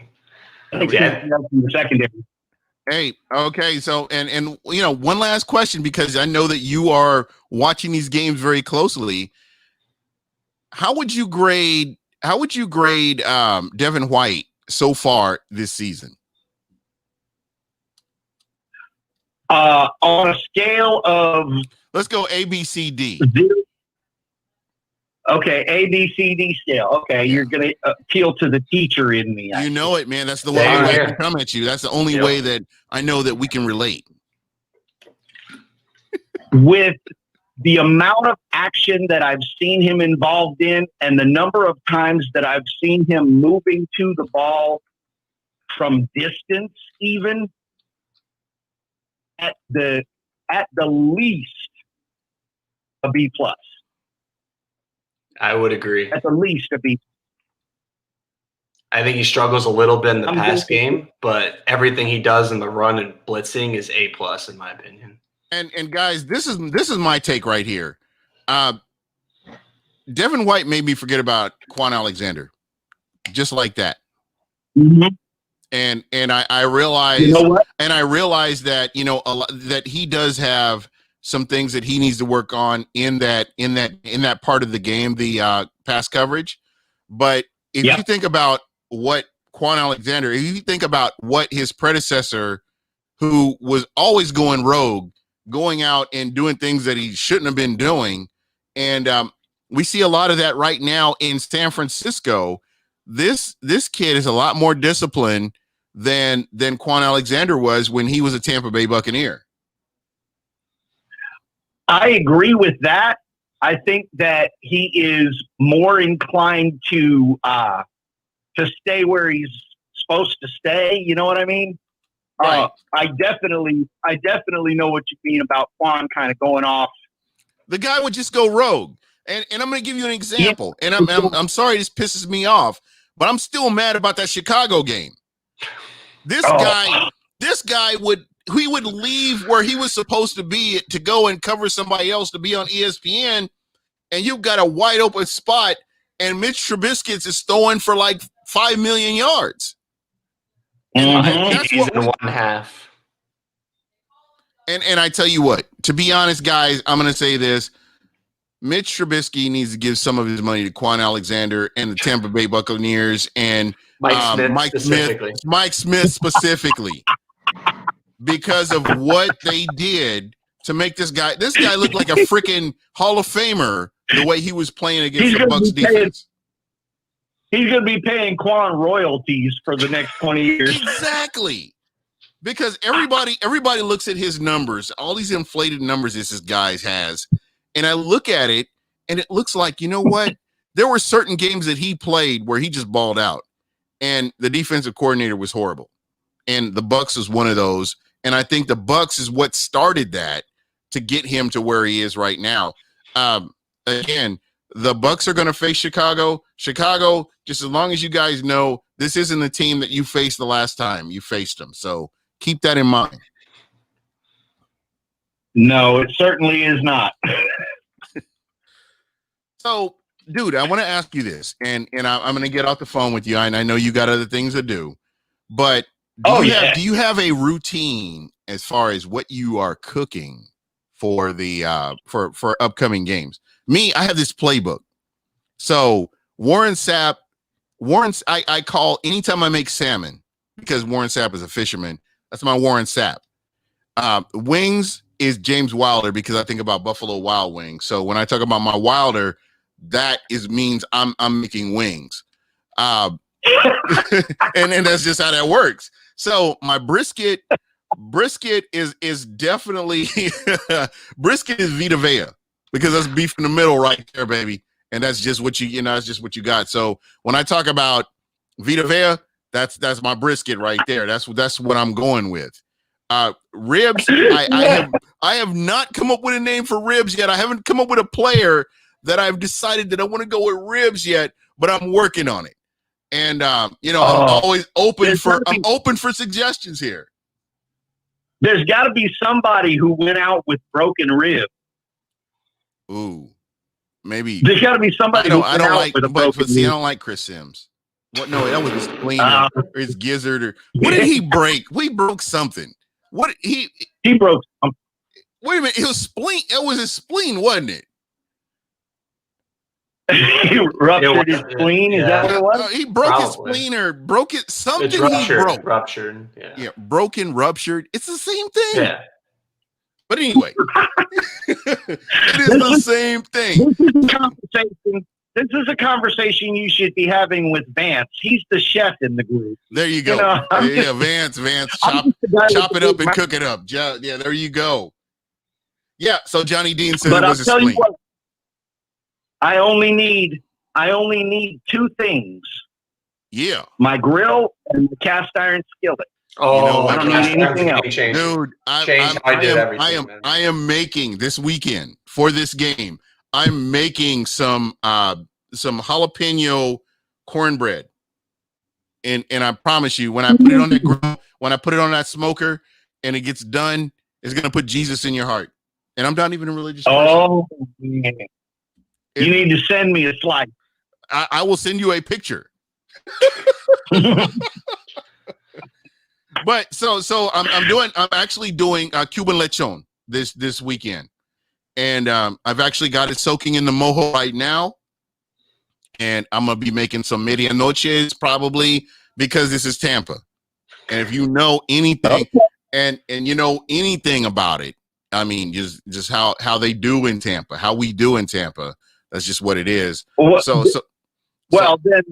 I think the secondary.
Hey, okay. So, and one last question, because I know that you are watching these games very closely. How would you grade Devin White so far this season?
On a scale of,
let's go A, B, C, D.
Okay, A, B, C, D scale. Okay, You're going to appeal to the teacher in me.
You know it, man. That's the only way I can come at you. That's the only way that I know that we can relate.
With the amount of action that I've seen him involved in and the number of times that I've seen him moving to the ball from distance, even at the least a B+.
I would agree.
At the least a B.
I think he struggles a little bit in the pass game, but everything he does in the run and blitzing is A+ in my opinion.
And guys, this is my take right here. Devin White made me forget about Quan Alexander. just like that.
Mm-hmm.
And I realized,
You know what?
and I realized that, you know, that he does have some things that he needs to work on in that part of the game, the pass coverage. But if you think about what Quan Alexander, if you think about what his predecessor, who was always going rogue, going out and doing things that he shouldn't have been doing, and we see a lot of that right now in San Francisco. This kid is a lot more disciplined than Quan Alexander was when he was a Tampa Bay Buccaneer.
I agree with that. I think that he is more inclined to stay where he's supposed to stay. You know what I mean?
Right.
I definitely know what you mean about Quan kind of going off.
The guy would just go rogue. And I'm going to give you an example. And I'm sorry this pisses me off, but I'm still mad about that Chicago game. This guy would leave where he was supposed to be to go and cover somebody else to be on ESPN, and you've got a wide open spot, and Mitch Trubisky is throwing for like 5 million yards.
And that's what in one half.
And I tell you what, to be honest, guys, I'm going to say this. Mitch Trubisky needs to give some of his money to Quan Alexander and the Tampa Bay Buccaneers and Mike Smith specifically because of what they did to make this guy look like a freaking Hall of Famer the way he was playing against the Bucs defense.
He's going to be paying Quan royalties for the next 20 years.
Exactly. Because everybody looks at his numbers, all these inflated numbers this guy has. And I look at it, and it looks like, you know what? There were certain games that he played where he just balled out, and the defensive coordinator was horrible. And the Bucs was one of those. And I think the Bucs is what started that to get him to where he is right now. Again, the Bucs are going to face Chicago. Chicago, just as long as you guys know, this isn't the team that you faced the last time you faced them. So keep that in mind.
No, it certainly is not.
So, dude, I want to ask you this, and I'm going to get off the phone with you, and I know you got other things to do, but do you have a routine as far as what you are cooking for the for upcoming games? Me, I have this playbook. So Warren Sapp, I call anytime I make salmon, because Warren Sapp is a fisherman. That's my Warren Sapp. Wings is James Wilder, because I think about Buffalo Wild Wings. So when I talk about my Wilder, that means I'm making wings. And that's just how that works. So my brisket is definitely brisket is Vita Vea, because that's beef in the middle right there, baby. And that's just what that's just what you got. So when I talk about Vita Vea, that's my brisket right there. That's what I'm going with. Ribs, I have not come up with a name for ribs yet. I haven't come up with a player that I've decided that I want to go with ribs yet, but I'm working on it. And I'm always open for suggestions here.
There's got to be somebody who went out with broken rib.
Ooh, maybe
there's got to be somebody. I don't
like Chris Sims. What? No, that was his spleen or his gizzard or what did he break? We broke something. What he
broke?
Wait a minute, it was spleen. It was his spleen, wasn't it?
He ruptured his spleen. Is that what it was?
He broke his spleen or broke it. Something he broke.
Ruptured.
Yeah, broken, ruptured. It's the same thing.
Yeah.
But anyway, it is the same thing.
This is a conversation you should be having with Vance. He's the chef in the group.
There you go. Vance, chop it up and cook it up. Yeah, there you go. Yeah, so Johnny Dean said it was a spleen.
I only need two things.
Yeah.
My grill and the cast iron skillet.
Oh,
I don't need anything else.
Dude, I am making this weekend for this game. I'm making some jalapeno cornbread. And I promise you, when I put it on that grill, when I put it on that smoker and it gets done, it's gonna put Jesus in your heart. And I'm not even a religious person.
Oh, man. You need to send me a slice.
I will send you a picture. But so I'm actually doing Cuban lechon this weekend, and I've actually got it soaking in the mojo right now, and I'm gonna be making some medianoches probably because this is Tampa, and if you know anything, and you know anything about it, I mean just how they do in Tampa, how we do in Tampa, that's just what it is.
Well, then.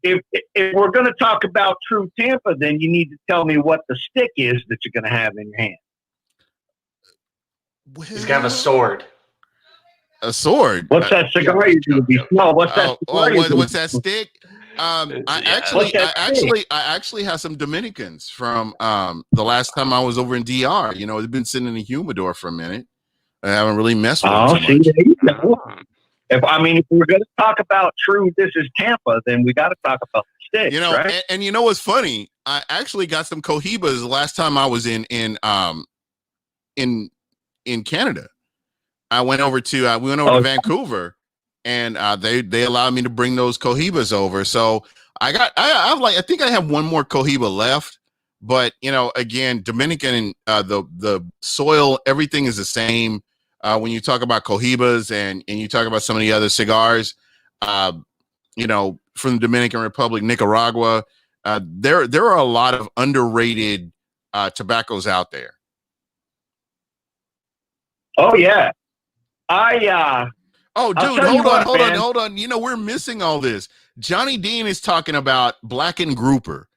If we're going to talk about true Tampa, then you need to tell me what the stick is that you're going to have in your hand.
Well,
He's got a sword.
A sword.
What's that cigar you're going to be? No, what's that?
What's that stick? I actually have some Dominicans from the last time I was over in DR. You know, they've been sitting in the humidor for a minute. I haven't really messed with them so much.
There you go. If we're going to talk about true, this is Tampa, then we got to talk about the stick.
You know,
right?
and you know what's funny? I actually got some Cohibas the last time I was in Canada. I went over to Vancouver, and they allowed me to bring those Cohibas over. So I think I have one more Cohiba left, but you know, again, Dominican, the soil, everything is the same. When you talk about Cohibas and you talk about some of the other cigars, you know, from the Dominican Republic, Nicaragua, there are a lot of underrated tobaccos out there.
Oh yeah,
Oh, dude, hold on. You know, we're missing all this. Johnny Dean is talking about Black and Grouper,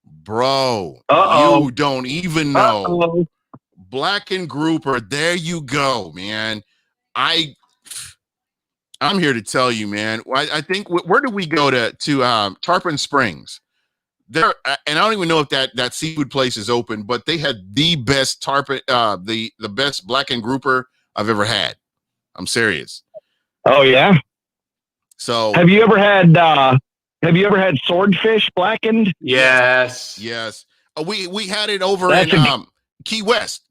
bro. You don't even know. Black and Grouper, there you go, man. I'm here to tell you, man. I think where did we go to Tarpon Springs? There, and I don't even know if that seafood place is open, but they had the best tarpon, the best Black and Grouper I've ever had. I'm serious.
Oh yeah.
So
have you ever had swordfish blackened?
Yes.
We had it over in Key West.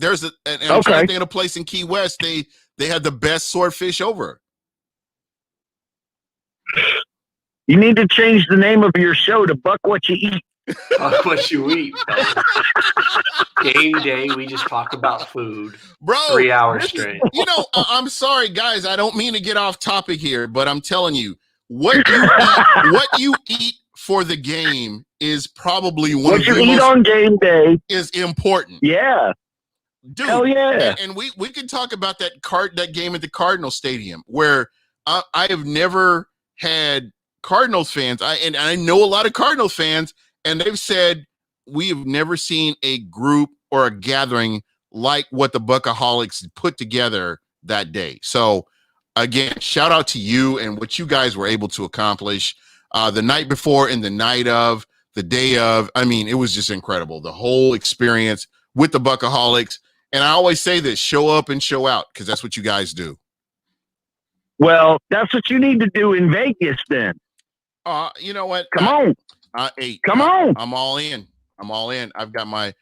There's I'm trying to think of a place in Key West. They had the best swordfish over.
You need to change the name of your show to Buck What You Eat.
Buck What You Eat. Game day, we just talk about food,
bro.
3 hours straight.
You know, I'm sorry, guys. I don't mean to get off topic here, but I'm telling you, what you eat for the game is probably one
what you eat on game day
is important.
Yeah,
dude.
Hell yeah.
And we can talk about that game at the Cardinal Stadium where I have never had Cardinals fans. I know a lot of Cardinals fans, and they've said we have never seen a group or a gathering like what the Buckaholics put together that day. So again, shout out to you and what you guys were able to accomplish the night before and the night of, the day of. I mean, it was just incredible. The whole experience with the Buckaholics. And I always say this, show up and show out, because that's what you guys do.
Well, that's what you need to do in Vegas then.
You know what?
Come on.
Come on. I'm all in. I've got my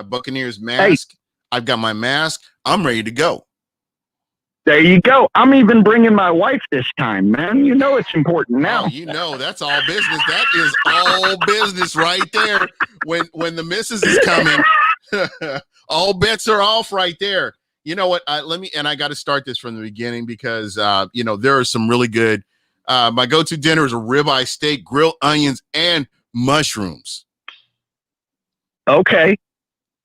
Buccaneers mask. Hey. I've got my mask. I'm ready to go.
There you go. I'm even bringing my wife this time, man. You know it's important now.
Oh, you know that's all business. That is all business right there. When the missus is coming, all bets are off right there. You know what? I got to start this from the beginning because you know, there are some really good. My go-to dinner is a ribeye steak, grilled onions, and mushrooms.
Okay.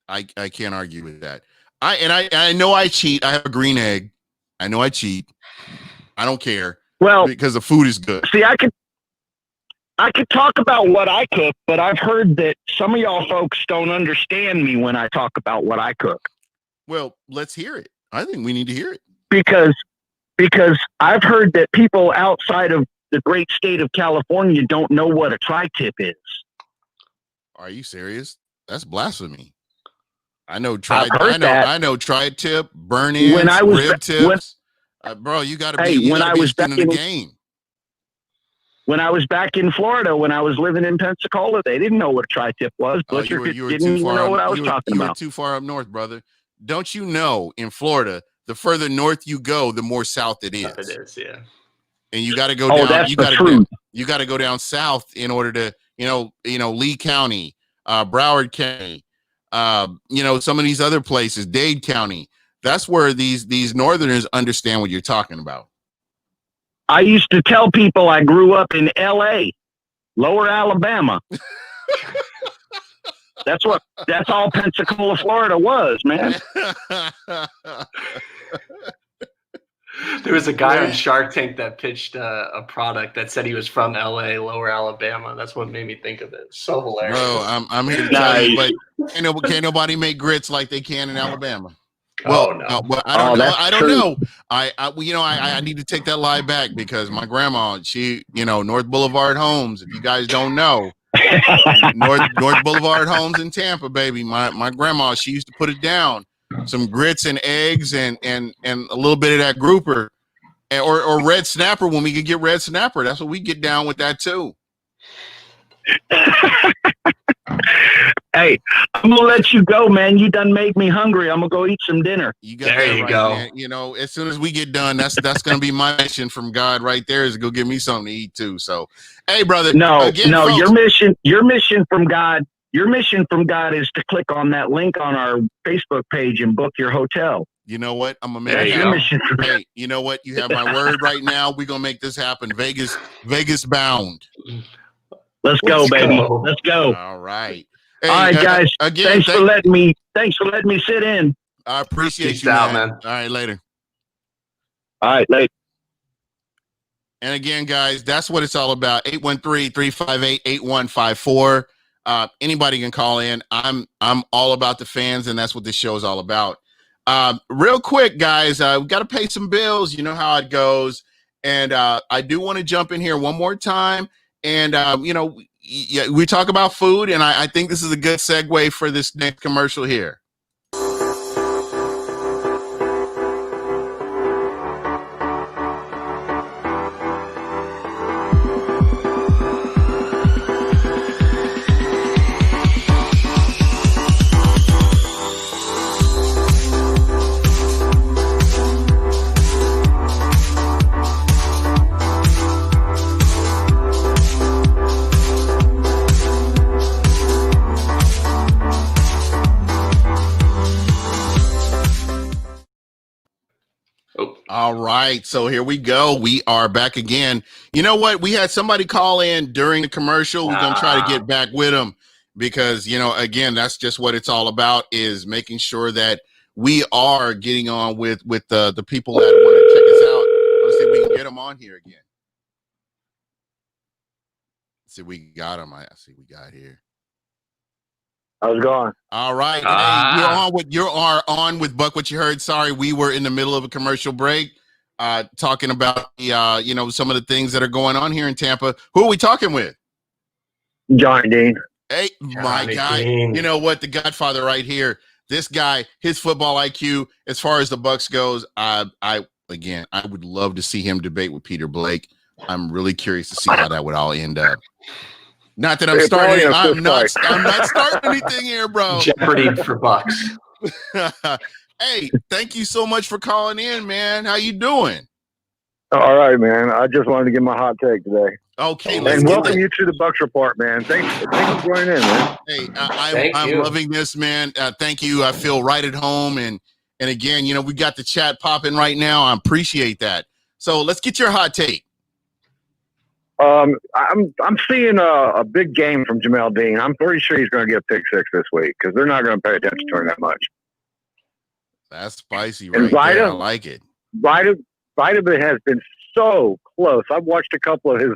I can't argue with that. I know I cheat. I have a green egg. I know I cheat. I don't care.
Well,
because the food is good.
See, I could talk about what I cook, but I've heard that some of y'all folks don't understand me when I talk about what I cook.
Well, let's hear it. I think we need to hear it.
Because I've heard that people outside of the great state of California don't know what a tri-tip is.
Are you serious? That's blasphemy. I know tri-tip, burn-ins, rib tips. Bro, you got to be in the game.
When I was back in Florida, when I was living in Pensacola, they didn't know what a tri-tip was. Butcher didn't even know what I was talking about.
You were too far up north, brother. Don't you know, in Florida, the further north you go, the more south it is.
It is, yeah.
And you got to go down. You got to go down south in order to, Lee County, Broward County, some of these other places, Dade County. That's where these Northerners understand what you're talking about.
I used to tell people I grew up in L.A., Lower Alabama. That's all Pensacola, Florida was, man.
There was a guy on Shark Tank that pitched a product that said he was from LA, Lower Alabama. That's what made me think of it. So hilarious.
Bro, I'm here to tell you, but can't nobody make grits like they can in Alabama. Well,
no.
Well, I don't know. I don't know. I need to take that lie back because my grandma, she, North Boulevard Homes. If you guys don't know, North Boulevard Homes in Tampa, baby. My grandma, she used to put it down. Some grits and eggs and a little bit of that grouper or red snapper when we could get red snapper. That's what we get down with that too.
Hey, I'm gonna let you go, man. You done made me hungry. I'm gonna go eat some dinner.
There you go.
Man. As soon as we get done, that's gonna be my mission from God right there is to go get me something to eat too. So, hey, brother.
No,
folks,
your mission from God. Your mission from God is to click on that link on our Facebook page and book your hotel.
You know what? I'm gonna make
it happen.
Hey, you know what? You have my word right now. We're gonna make this happen. Vegas bound.
Let's go, baby. Let's go.
All right. Hey,
all right, guys.
Again,
thanks for letting me sit in.
I appreciate
Peace
you,
out,
man.
man.
All right, later.
All right, later.
And again, guys, that's what it's all about. 813-358-8154. Anybody can call in. I'm all about the fans, and that's what this show is all about. Real quick, guys, we got to pay some bills. You know how it goes. And I do want to jump in here one more time. And, we talk about food, and I think this is a good segue for this next commercial here. All right, so here we go. We are back again. You know what? We had somebody call in during the commercial. We're going to try to get back with them because, again, that's just what it's all about is making sure that we are getting on with the people that want to check us out. Let's see if we can get them on here again. Let's see, we got them. I see we got here.
How's it going?
All right. Hey, you're on with Buck What You Heard. Sorry, we were in the middle of a commercial break talking about the some of the things that are going on here in Tampa. Who are we talking with?
Johnny Dean.
Hey, my guy.
Dean.
You know what? The Godfather right here. This guy, his football IQ, as far as the Bucs goes, I would love to see him debate with Peter Blake. I'm really curious to see how that would all end up. Not that I'm starting. I'm not starting anything here, bro.
Jeopardy for Bucs.
Hey, thank you so much for calling in, man. How you doing?
All right, man. I just wanted to give my hot take today.
Okay,
and welcome you to the Bucs Report, man. Thanks for joining in, man.
Hey, I'm loving this, man. Thank you. I feel right at home, and again, we got the chat popping right now. I appreciate that. So let's get your hot take.
I'm seeing a big game from Jamel Dean. I'm pretty sure he's going to get a pick six this week because they're not going to pay attention to him that much.
That's spicy, right there. I like it.
Vita has been so close. I've watched a couple of his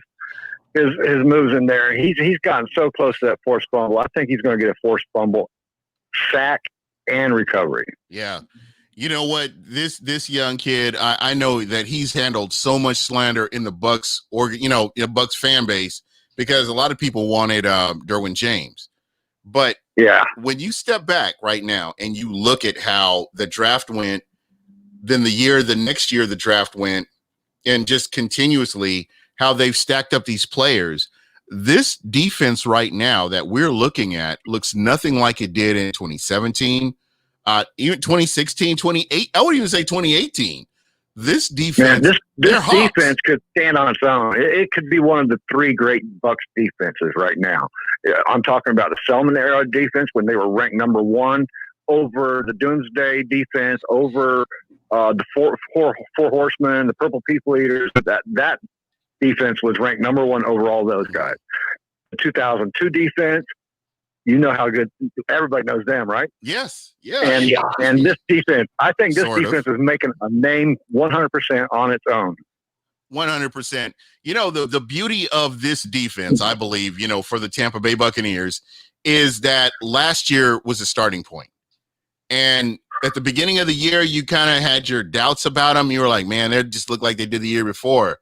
moves in there. He's gotten so close to that forced fumble. I think he's going to get a forced fumble, sack, and recovery.
Yeah. You know what? This young kid, I know that he's handled so much slander in the Bucs Bucs fan base because a lot of people wanted Derwin James. But
yeah,
when you step back right now and you look at how the draft went, then the next year the draft went, and just continuously how they've stacked up these players, this defense right now that we're looking at looks nothing like it did in 2017. Even 2016, 28, I would even say 2018. This
Man,
defense,
this
they're Hawks.
defense could stand on its own. It could be one of the three great Bucs defenses right now. I'm talking about the Selman era defense when they were ranked number one over the Doomsday defense, over the four horsemen, the Purple People Eaters. That defense was ranked number one over all those guys. The 2002 defense, you know how good everybody knows them, right?
Yes. Yeah.
And this defense, I think this
Sort of.
defense is making a name 100% on its own.
100%. You know, the beauty of this defense, I believe, you know, for the Tampa Bay Buccaneers is that last year was a starting point. And at the beginning of the year, you kind of had your doubts about them. You were like, man, they just look like they did the year before.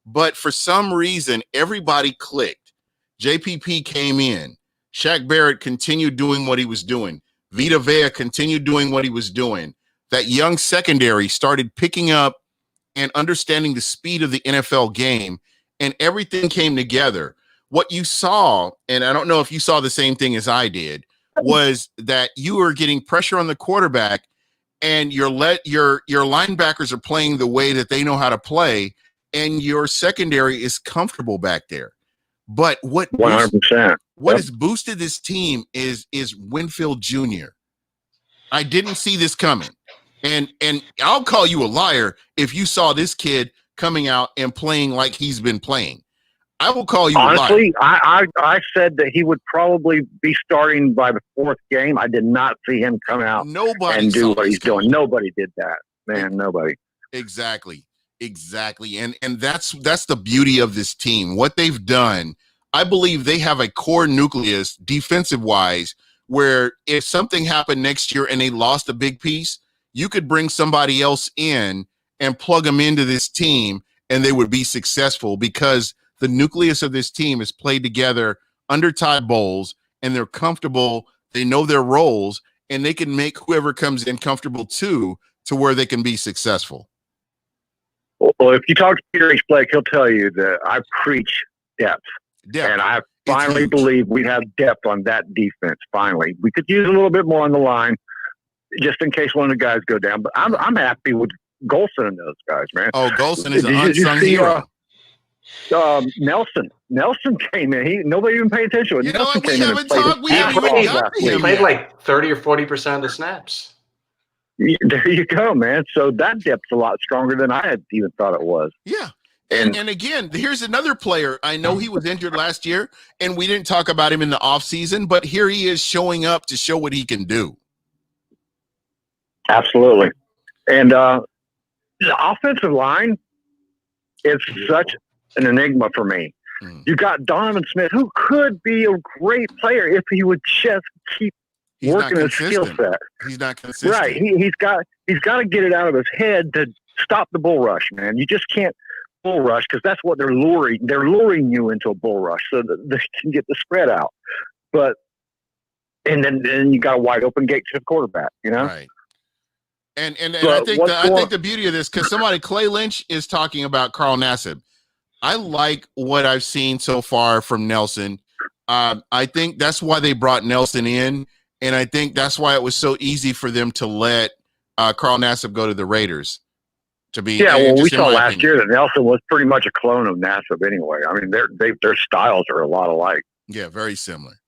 But for some reason, everybody clicked. JPP came in. Shaq Barrett continued doing what he was doing. Vita Vea continued doing what he was doing. That young secondary started picking up and understanding the speed of the NFL game, and everything came together. What you saw, and I don't know if you saw the same thing as I did, was that you were getting pressure on the quarterback, and your linebackers are playing the way that they know how to play, and your secondary is comfortable back there. But what
100%.
What has boosted this team is Winfield Jr. I didn't see this coming. And I'll call you a liar if you saw this kid coming out and playing like he's been playing. I will call you
honestly,
a liar.
I said that he would probably be starting by the fourth game. I did not see him come out and do what he's doing. Nobody did that, man. Nobody.
Exactly. And that's the beauty of this team. What they've done, I believe they have a core nucleus defensive wise, where if something happened next year and they lost a big piece, you could bring somebody else in and plug them into this team and they would be successful because the nucleus of this team is played together under Todd Bowles and they're comfortable. They know their roles and they can make whoever comes in comfortable too, to where they can be successful.
Well, if you talk to Peter H. Blake, he'll tell you that I preach depth. And I finally believe we have depth on that defense. Finally, we could use a little bit more on the line, just in case one of the guys go down. But I'm happy with Golson and those guys, man.
Oh, Golson is an unsung hero.
Nelson came in. Nobody even paid attention to it. Nelson came in and
he played like 30 or 40% of the snaps.
There you go, man. So that depth's a lot stronger than I had even thought it was.
Yeah. And again, here's another player. I know he was injured last year, and we didn't talk about him in the offseason, but here he is showing up to show what he can do.
Absolutely. And the offensive line is such an enigma for me. You got Donovan Smith, who could be a great player if he would just keep working his skill set.
He's not consistent.
Right. He's got to get it out of his head to stop the bull rush, man. You just can't bull rush because that's what they're luring. They're luring you into a bull rush so that they can get the spread out. But and then you got a wide open gate to the quarterback, you know?
Right. And I think the beauty of this, because Clay Lynch is talking about Carl Nassib. I like what I've seen so far from Nelson. I think that's why they brought Nelson in, and I think that's why it was so easy for them to let Carl Nassib go to the Raiders. We
saw last year that Nelson was pretty much a clone of Nassib anyway. I mean, their styles are a lot alike.
Yeah, very similar.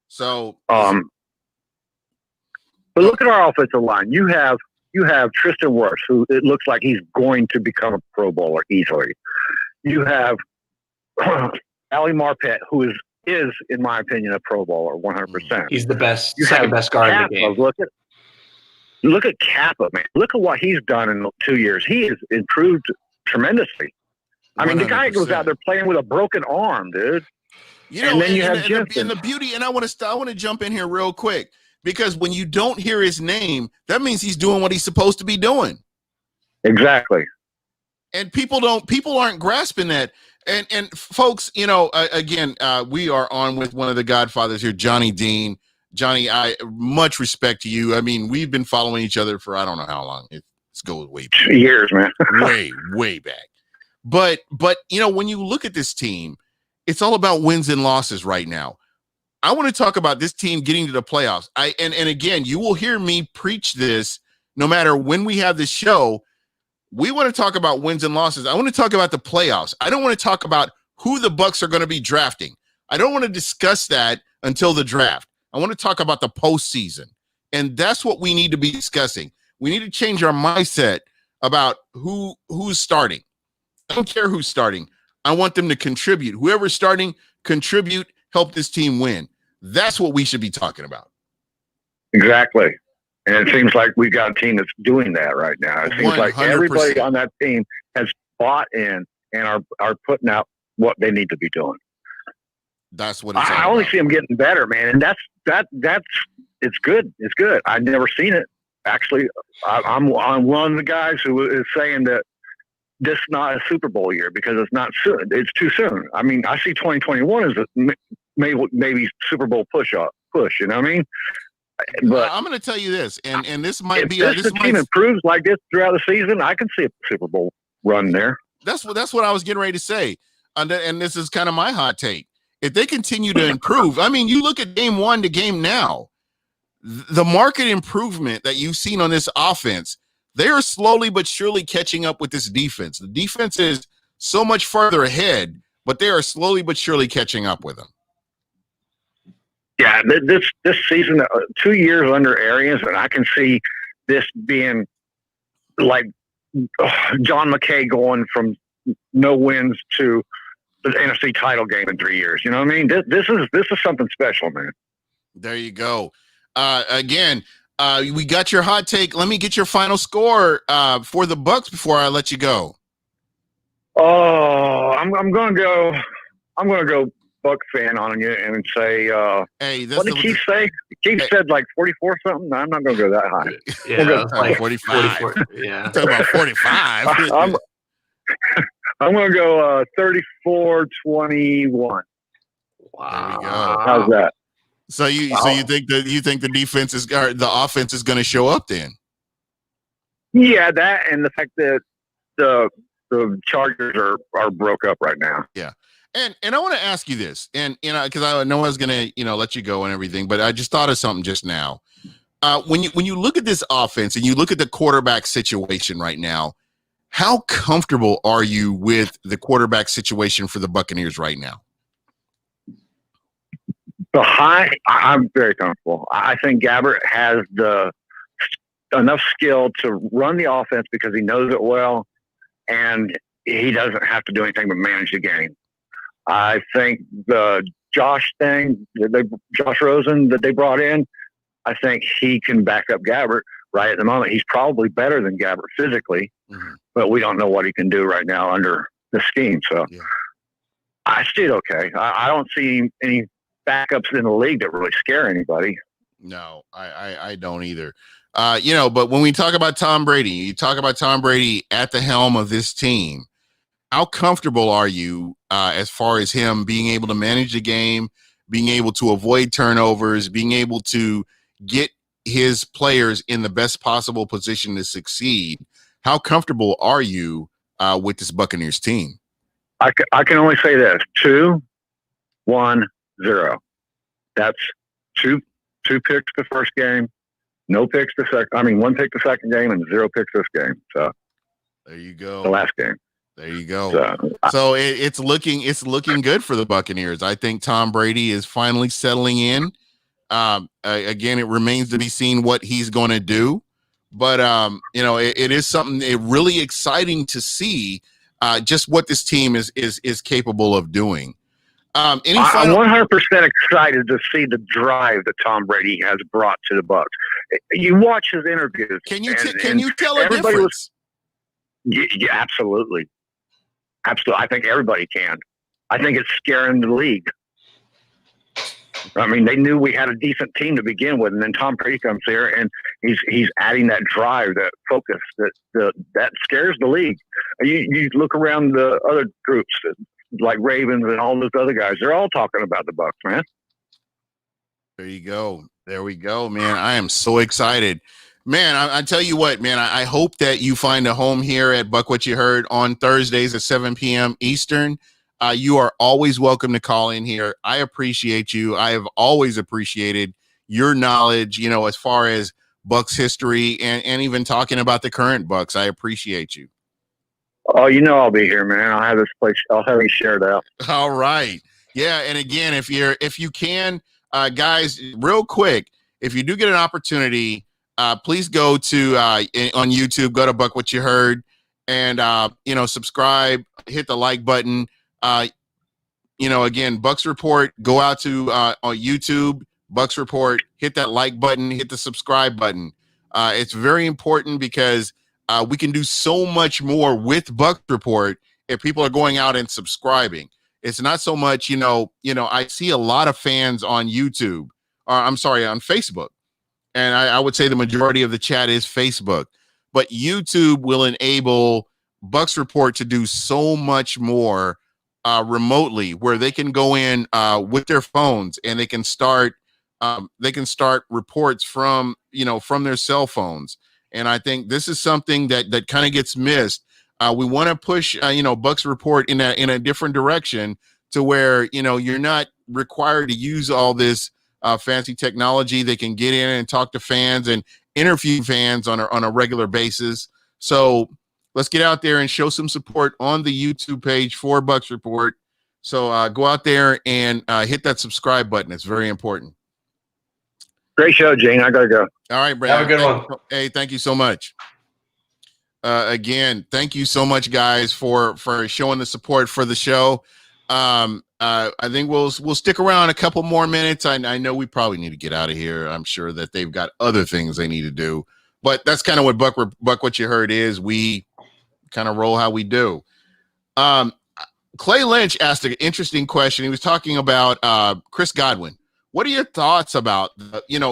So,
but look at our offensive line. You have Tristan Wirfs, who it looks like he's going to become a Pro Bowler easily. You have Ali Marpet, who is in my opinion a Pro Bowler, 100%.
He's the best, second best guard in the game.
Look at Kappa, man. Look at what he's done in 2 years. He has improved tremendously. I mean, the guy goes out there playing with a broken arm, dude.
You know, and then you have the beauty. And I want to jump in here real quick, because when you don't hear his name, that means he's doing what he's supposed to be doing.
Exactly.
And people aren't grasping that. And folks, you know, again, we are on with one of the godfathers here, Johnny Dean. Johnny, I much respect to you. I mean, we've been following each other for I don't know how long. It goes way back.
Years, man.
way back. But you know, when you look at this team, it's all about wins and losses right now. I want to talk about this team getting to the playoffs. And again, you will hear me preach this no matter when we have this show. We want to talk about wins and losses. I want to talk about the playoffs. I don't want to talk about who the Bucs are going to be drafting. I don't want to discuss that until the draft. I want to talk about the postseason. And that's what we need to be discussing. We need to change our mindset about who's starting. I don't care who's starting. I want them to contribute. Whoever's starting, contribute, help this team win. That's what we should be talking about.
Exactly. And it seems like we've got a team that's doing that right now. It seems
100%.
like everybody on that team has bought in and are putting out what they need to be doing.
That's what it's
I only see them getting better, man. And that's it's good. It's good. I've never seen it. Actually, I'm one of the guys who is saying that this is not a Super Bowl year because it's not soon. It's too soon. I mean, I see 2021 as a maybe Super Bowl push. You know what I mean? But
I'm going to tell you this, and this might be
if the team improves like this throughout the season, I can see a Super Bowl run there.
That's what I was getting ready to say, and this is kind of my hot take. If they continue to improve, I mean, you look at game 1 to game now, the market improvement that you've seen on this offense, they are slowly but surely catching up with this defense. The defense is so much further ahead, but they are slowly but surely catching up with them.
Yeah, this season, 2 years under Arians, and I can see this being like John McKay going from no wins to the NFC title game in 3 years. You know what I mean? This is something special, man.
There you go. Again, we got your hot take. Let me get your final score for the Bucs before I let you go.
Oh, I'm gonna go Buck fan on you and say,
hey,
what did Keith say? Keith said like 44 something. I'm not going to go that high.
Yeah,
we'll
like 45.
44, yeah.
Talking about 45.
I'm going to go 34-21.
Wow.
There we go.
How's that?
So you think the defense is or the offense is going to show up then?
Yeah, that and the fact that the Chargers are broke up right now.
Yeah. And I want to ask you this, and because I know I was gonna let you go and everything, but I just thought of something just now. When you look at this offense and you look at the quarterback situation right now, how comfortable are you with the quarterback situation for the Buccaneers right now?
I'm very comfortable. I think Gabbert has enough skill to run the offense because he knows it well, and he doesn't have to do anything but manage the game. I think the Josh Rosen that they brought in, I think he can back up Gabbert right at the moment. He's probably better than Gabbert physically, but we don't know what he can do right now under the scheme. So I see it okay. I don't see any backups in the league that really scare anybody.
No, I don't either. But when we talk about Tom Brady, you talk about Tom Brady at the helm of this team. How comfortable are you as far as him being able to manage the game, being able to avoid turnovers, being able to get his players in the best possible position to succeed? How comfortable are you with this Buccaneers team?
I can only say this: 2-1-0. That's two picks the first game, no picks the second. I mean, 1 pick the second game, and 0 picks this game. So
there you go.
The last game.
There you go. So it's looking good for the Buccaneers. I think Tom Brady is finally settling in. Again, it remains to be seen what he's going to do, but it is something really exciting to see just what this team is capable of doing. I'm
100% excited to see the drive that Tom Brady has brought to the Bucs. You watch his interviews.
Can you tell a difference?
Yeah, absolutely. Absolutely. I think everybody can. I think it's scaring the league. I mean, they knew we had a decent team to begin with, and then Tom Brady comes here and he's adding that drive, that focus that scares the league. You look around the other groups like Ravens and all those other guys, they're all talking about the Bucs, man.
There you go. There we go, man. I am so excited. Man, I tell you what, man, I hope that you find a home here at Buck What You Heard on Thursdays at 7 p.m. Eastern. You are always welcome to call in here. I appreciate you. I have always appreciated your knowledge, as far as Bucks history and even talking about the current Bucks. I appreciate you.
Oh, I'll be here, man. I'll have this place. I'll have it shared out.
All right. Yeah, and again, if you can, guys, real quick, if you do get an opportunity, please go to on YouTube, go to Buck What You Heard, and subscribe, hit the like button. Again, Bucs Report, go out to on YouTube, Bucs Report, hit that like button, hit the subscribe button. It's very important because we can do so much more with Bucs Report if people are going out and subscribing. It's not so much, I see a lot of fans on YouTube, or on Facebook. And I would say the majority of the chat is Facebook. But YouTube will enable Bucs Report to do so much more remotely, where they can go in with their phones and they can start reports from their cell phones. And I think this is something that kind of gets missed. We want to push Bucs Report in a different direction, to where you're not required to use all this fancy technology. They can get in and talk to fans and interview fans on a regular basis. So let's get out there and show some support on the YouTube page for Bucs Report. So go out there and hit that subscribe button. It's very important.
Great show, Gene. I gotta go.
All right, Brad.
Have a good one.
Hey, thank you so much. Again, thank you so much, guys, for showing the support for the show. I think we'll stick around a couple more minutes. I know we probably need to get out of here. I'm sure that they've got other things they need to do, but that's kind of what Buck What You Heard is. We kind of roll how we do. Clay Lynch asked an interesting question. He was talking about Chris Godwin. What are your thoughts about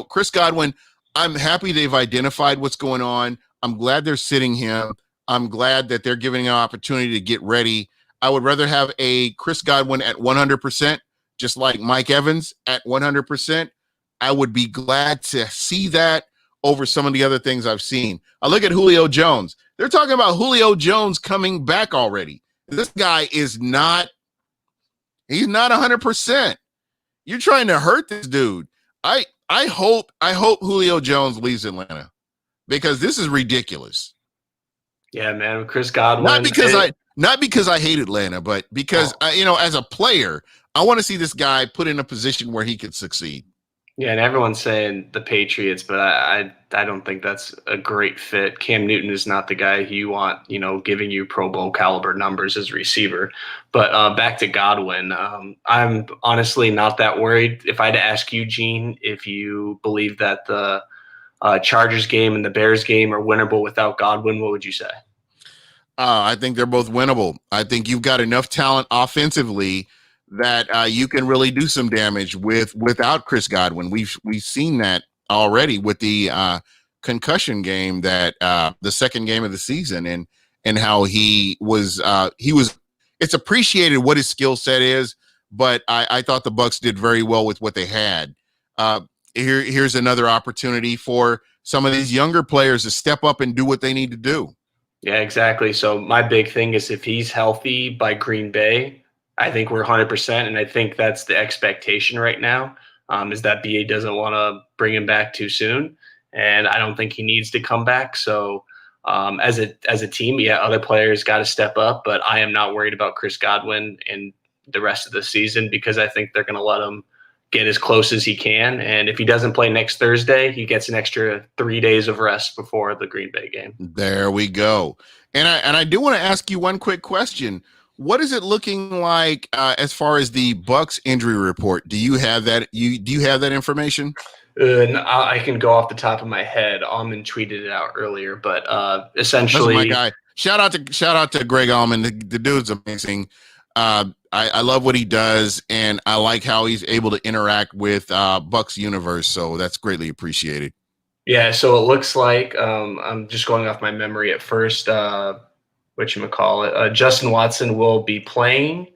Chris Godwin? I'm happy they've identified what's going on. I'm glad they're sitting him. I'm glad that they're giving him an opportunity to get ready. I would rather have a Chris Godwin at 100%, just like Mike Evans at 100%. I would be glad to see that over some of the other things I've seen. I look at Julio Jones. They're talking about Julio Jones coming back already. This guy he's not 100%. You're trying to hurt this dude. I hope Julio Jones leaves Atlanta, because this is ridiculous.
Yeah, man, Chris Godwin.
Not because I hate Atlanta, but because as a player, I want to see this guy put in a position where he could succeed.
Yeah, and everyone's saying the Patriots, but I don't think that's a great fit. Cam Newton is not the guy you want, giving you Pro Bowl caliber numbers as a receiver. But back to Godwin, I'm honestly not that worried. If I had to ask you, Gene, if you believe that the Chargers game and the Bears game are winnable without Godwin, what would you say?
I think they're both winnable. I think you've got enough talent offensively that you can really do some damage without Chris Godwin. We've seen that already with the concussion game, that the second game of the season, and how he was. It's appreciated what his skill set is, but I thought the Bucs did very well with what they had. Here's another opportunity for some of these younger players to step up and do what they need to do.
Yeah, exactly. So my big thing is, if he's healthy by Green Bay, I think we're 100%, and I think that's the expectation right now, is that BA doesn't want to bring him back too soon, and I don't think he needs to come back. So as a team, yeah, other players got to step up, but I am not worried about Chris Godwin in the rest of the season, because I think they're going to let him get as close as he can, and if he doesn't play next Thursday, he gets an extra 3 days of rest before the Green Bay game.
There we go. And I do want to ask you one quick question. What is it looking like as far as the Bucs injury report? Do you have that? Do you have that information?
I can go off the top of my head. Almond tweeted it out earlier, but essentially,
that's my guy. Shout out to Greg Almond. The dude's amazing. I love what he does, and I like how he's able to interact with Bucs Universe. So that's greatly appreciated.
Yeah. So it looks like I'm just going off my memory at first. Justin Watson will be playing.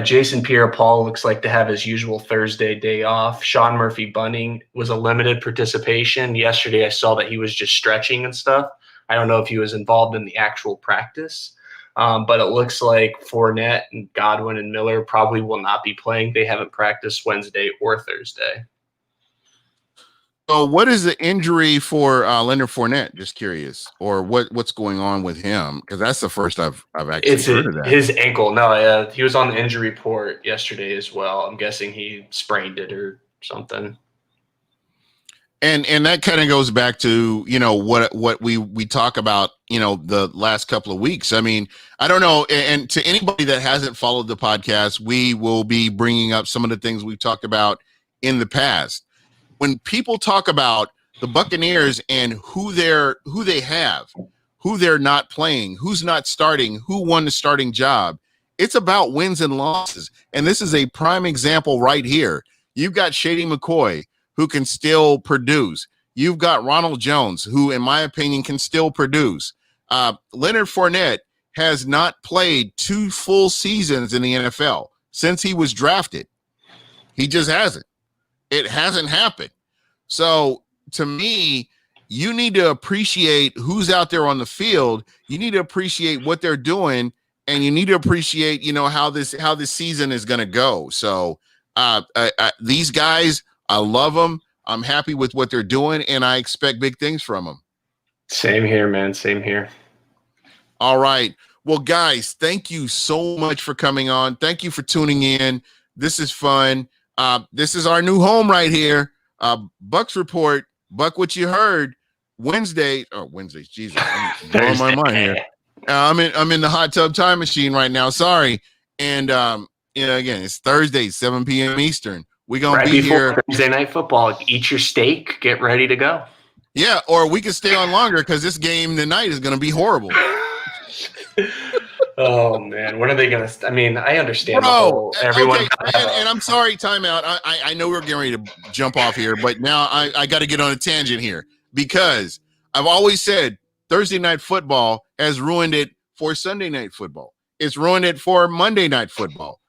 Jason Pierre-Paul looks like to have his usual Thursday day off. Sean Murphy-Bunting was a limited participation. Yesterday I saw that he was just stretching and stuff. I don't know if he was involved in the actual practice, but it looks like Fournette and Godwin and Miller probably will not be playing. They haven't practiced Wednesday or Thursday.
So what is the injury for Leonard Fournette? Just curious, or what's going on with him? Because that's the first I've actually heard of that.
His ankle. No, he was on the injury report yesterday as well. I'm guessing he sprained it or something.
And that kind of goes back to, what we talk about, the last couple of weeks. I mean, I don't know. And to anybody that hasn't followed the podcast, we will be bringing up some of the things we've talked about in the past. When people talk about the Buccaneers and who they have, who they're not playing, who's not starting, who won the starting job, it's about wins and losses. And this is a prime example right here. You've got Shady McCoy, who can still produce. You've got Ronald Jones, who, in my opinion, can still produce. Leonard Fournette has not played 2 full seasons in the NFL since he was drafted. He just hasn't. It hasn't happened. So, to me, you need to appreciate who's out there on the field. You need to appreciate what they're doing, and you need to appreciate, how this season is going to go. So, these guys, I love them. I'm happy with what they're doing, and I expect big things from them.
Same here, man. Same here.
All right. Well, guys, thank you so much for coming on. Thank you for tuning in. This is fun. This is our new home right here. Bucs Report, Buck What You Heard, Wednesdays. Jesus, I'm blowing my mind here. I'm in the hot tub time machine right now. Sorry. And, again, it's Thursday, 7 p.m. Eastern. We're going to be here
Thursday Night Football. Eat your steak. Get ready to go.
Yeah, or we can stay on longer because this game tonight is going to be horrible.
Oh, man. When are they going to – I mean, I understand everyone.
Okay. And I'm sorry, timeout. I know we're getting ready to jump off here, but now I got to get on a tangent here because I've always said Thursday Night Football has ruined it for Sunday Night Football. It's ruined it for Monday Night Football.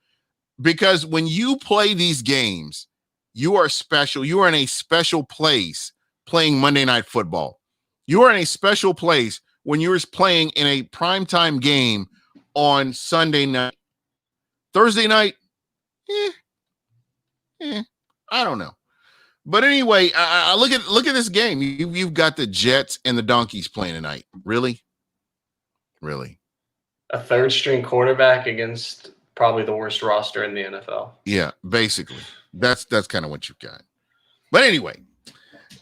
Because when you play these games, you are special. You are in a special place playing Monday Night Football. You are in a special place when you're playing in a primetime game on Sunday night. Thursday night, I don't know. But anyway, I look at this game. You've got the Jets and the Donkeys playing tonight. Really?
A third-string quarterback against – probably the worst roster in the NFL. Yeah,
basically. That's kind of what you've got. But anyway,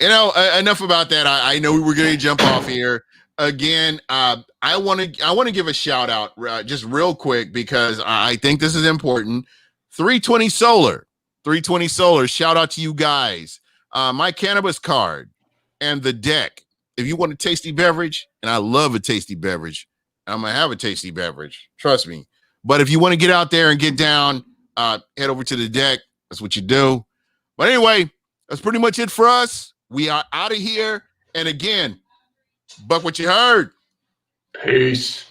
enough about that. I know we were going to jump off here. Again, I want to give a shout out just real quick because I think this is important. 320 Solar. Shout out to you guys. My cannabis card and the deck. If you want a tasty beverage, and I love a tasty beverage, I'm going to have a tasty beverage. Trust me. But if you want to get out there and get down, head over to the deck. That's what you do. But anyway, that's pretty much it for us. We are out of here. And again, Buck What You Heard.
Peace.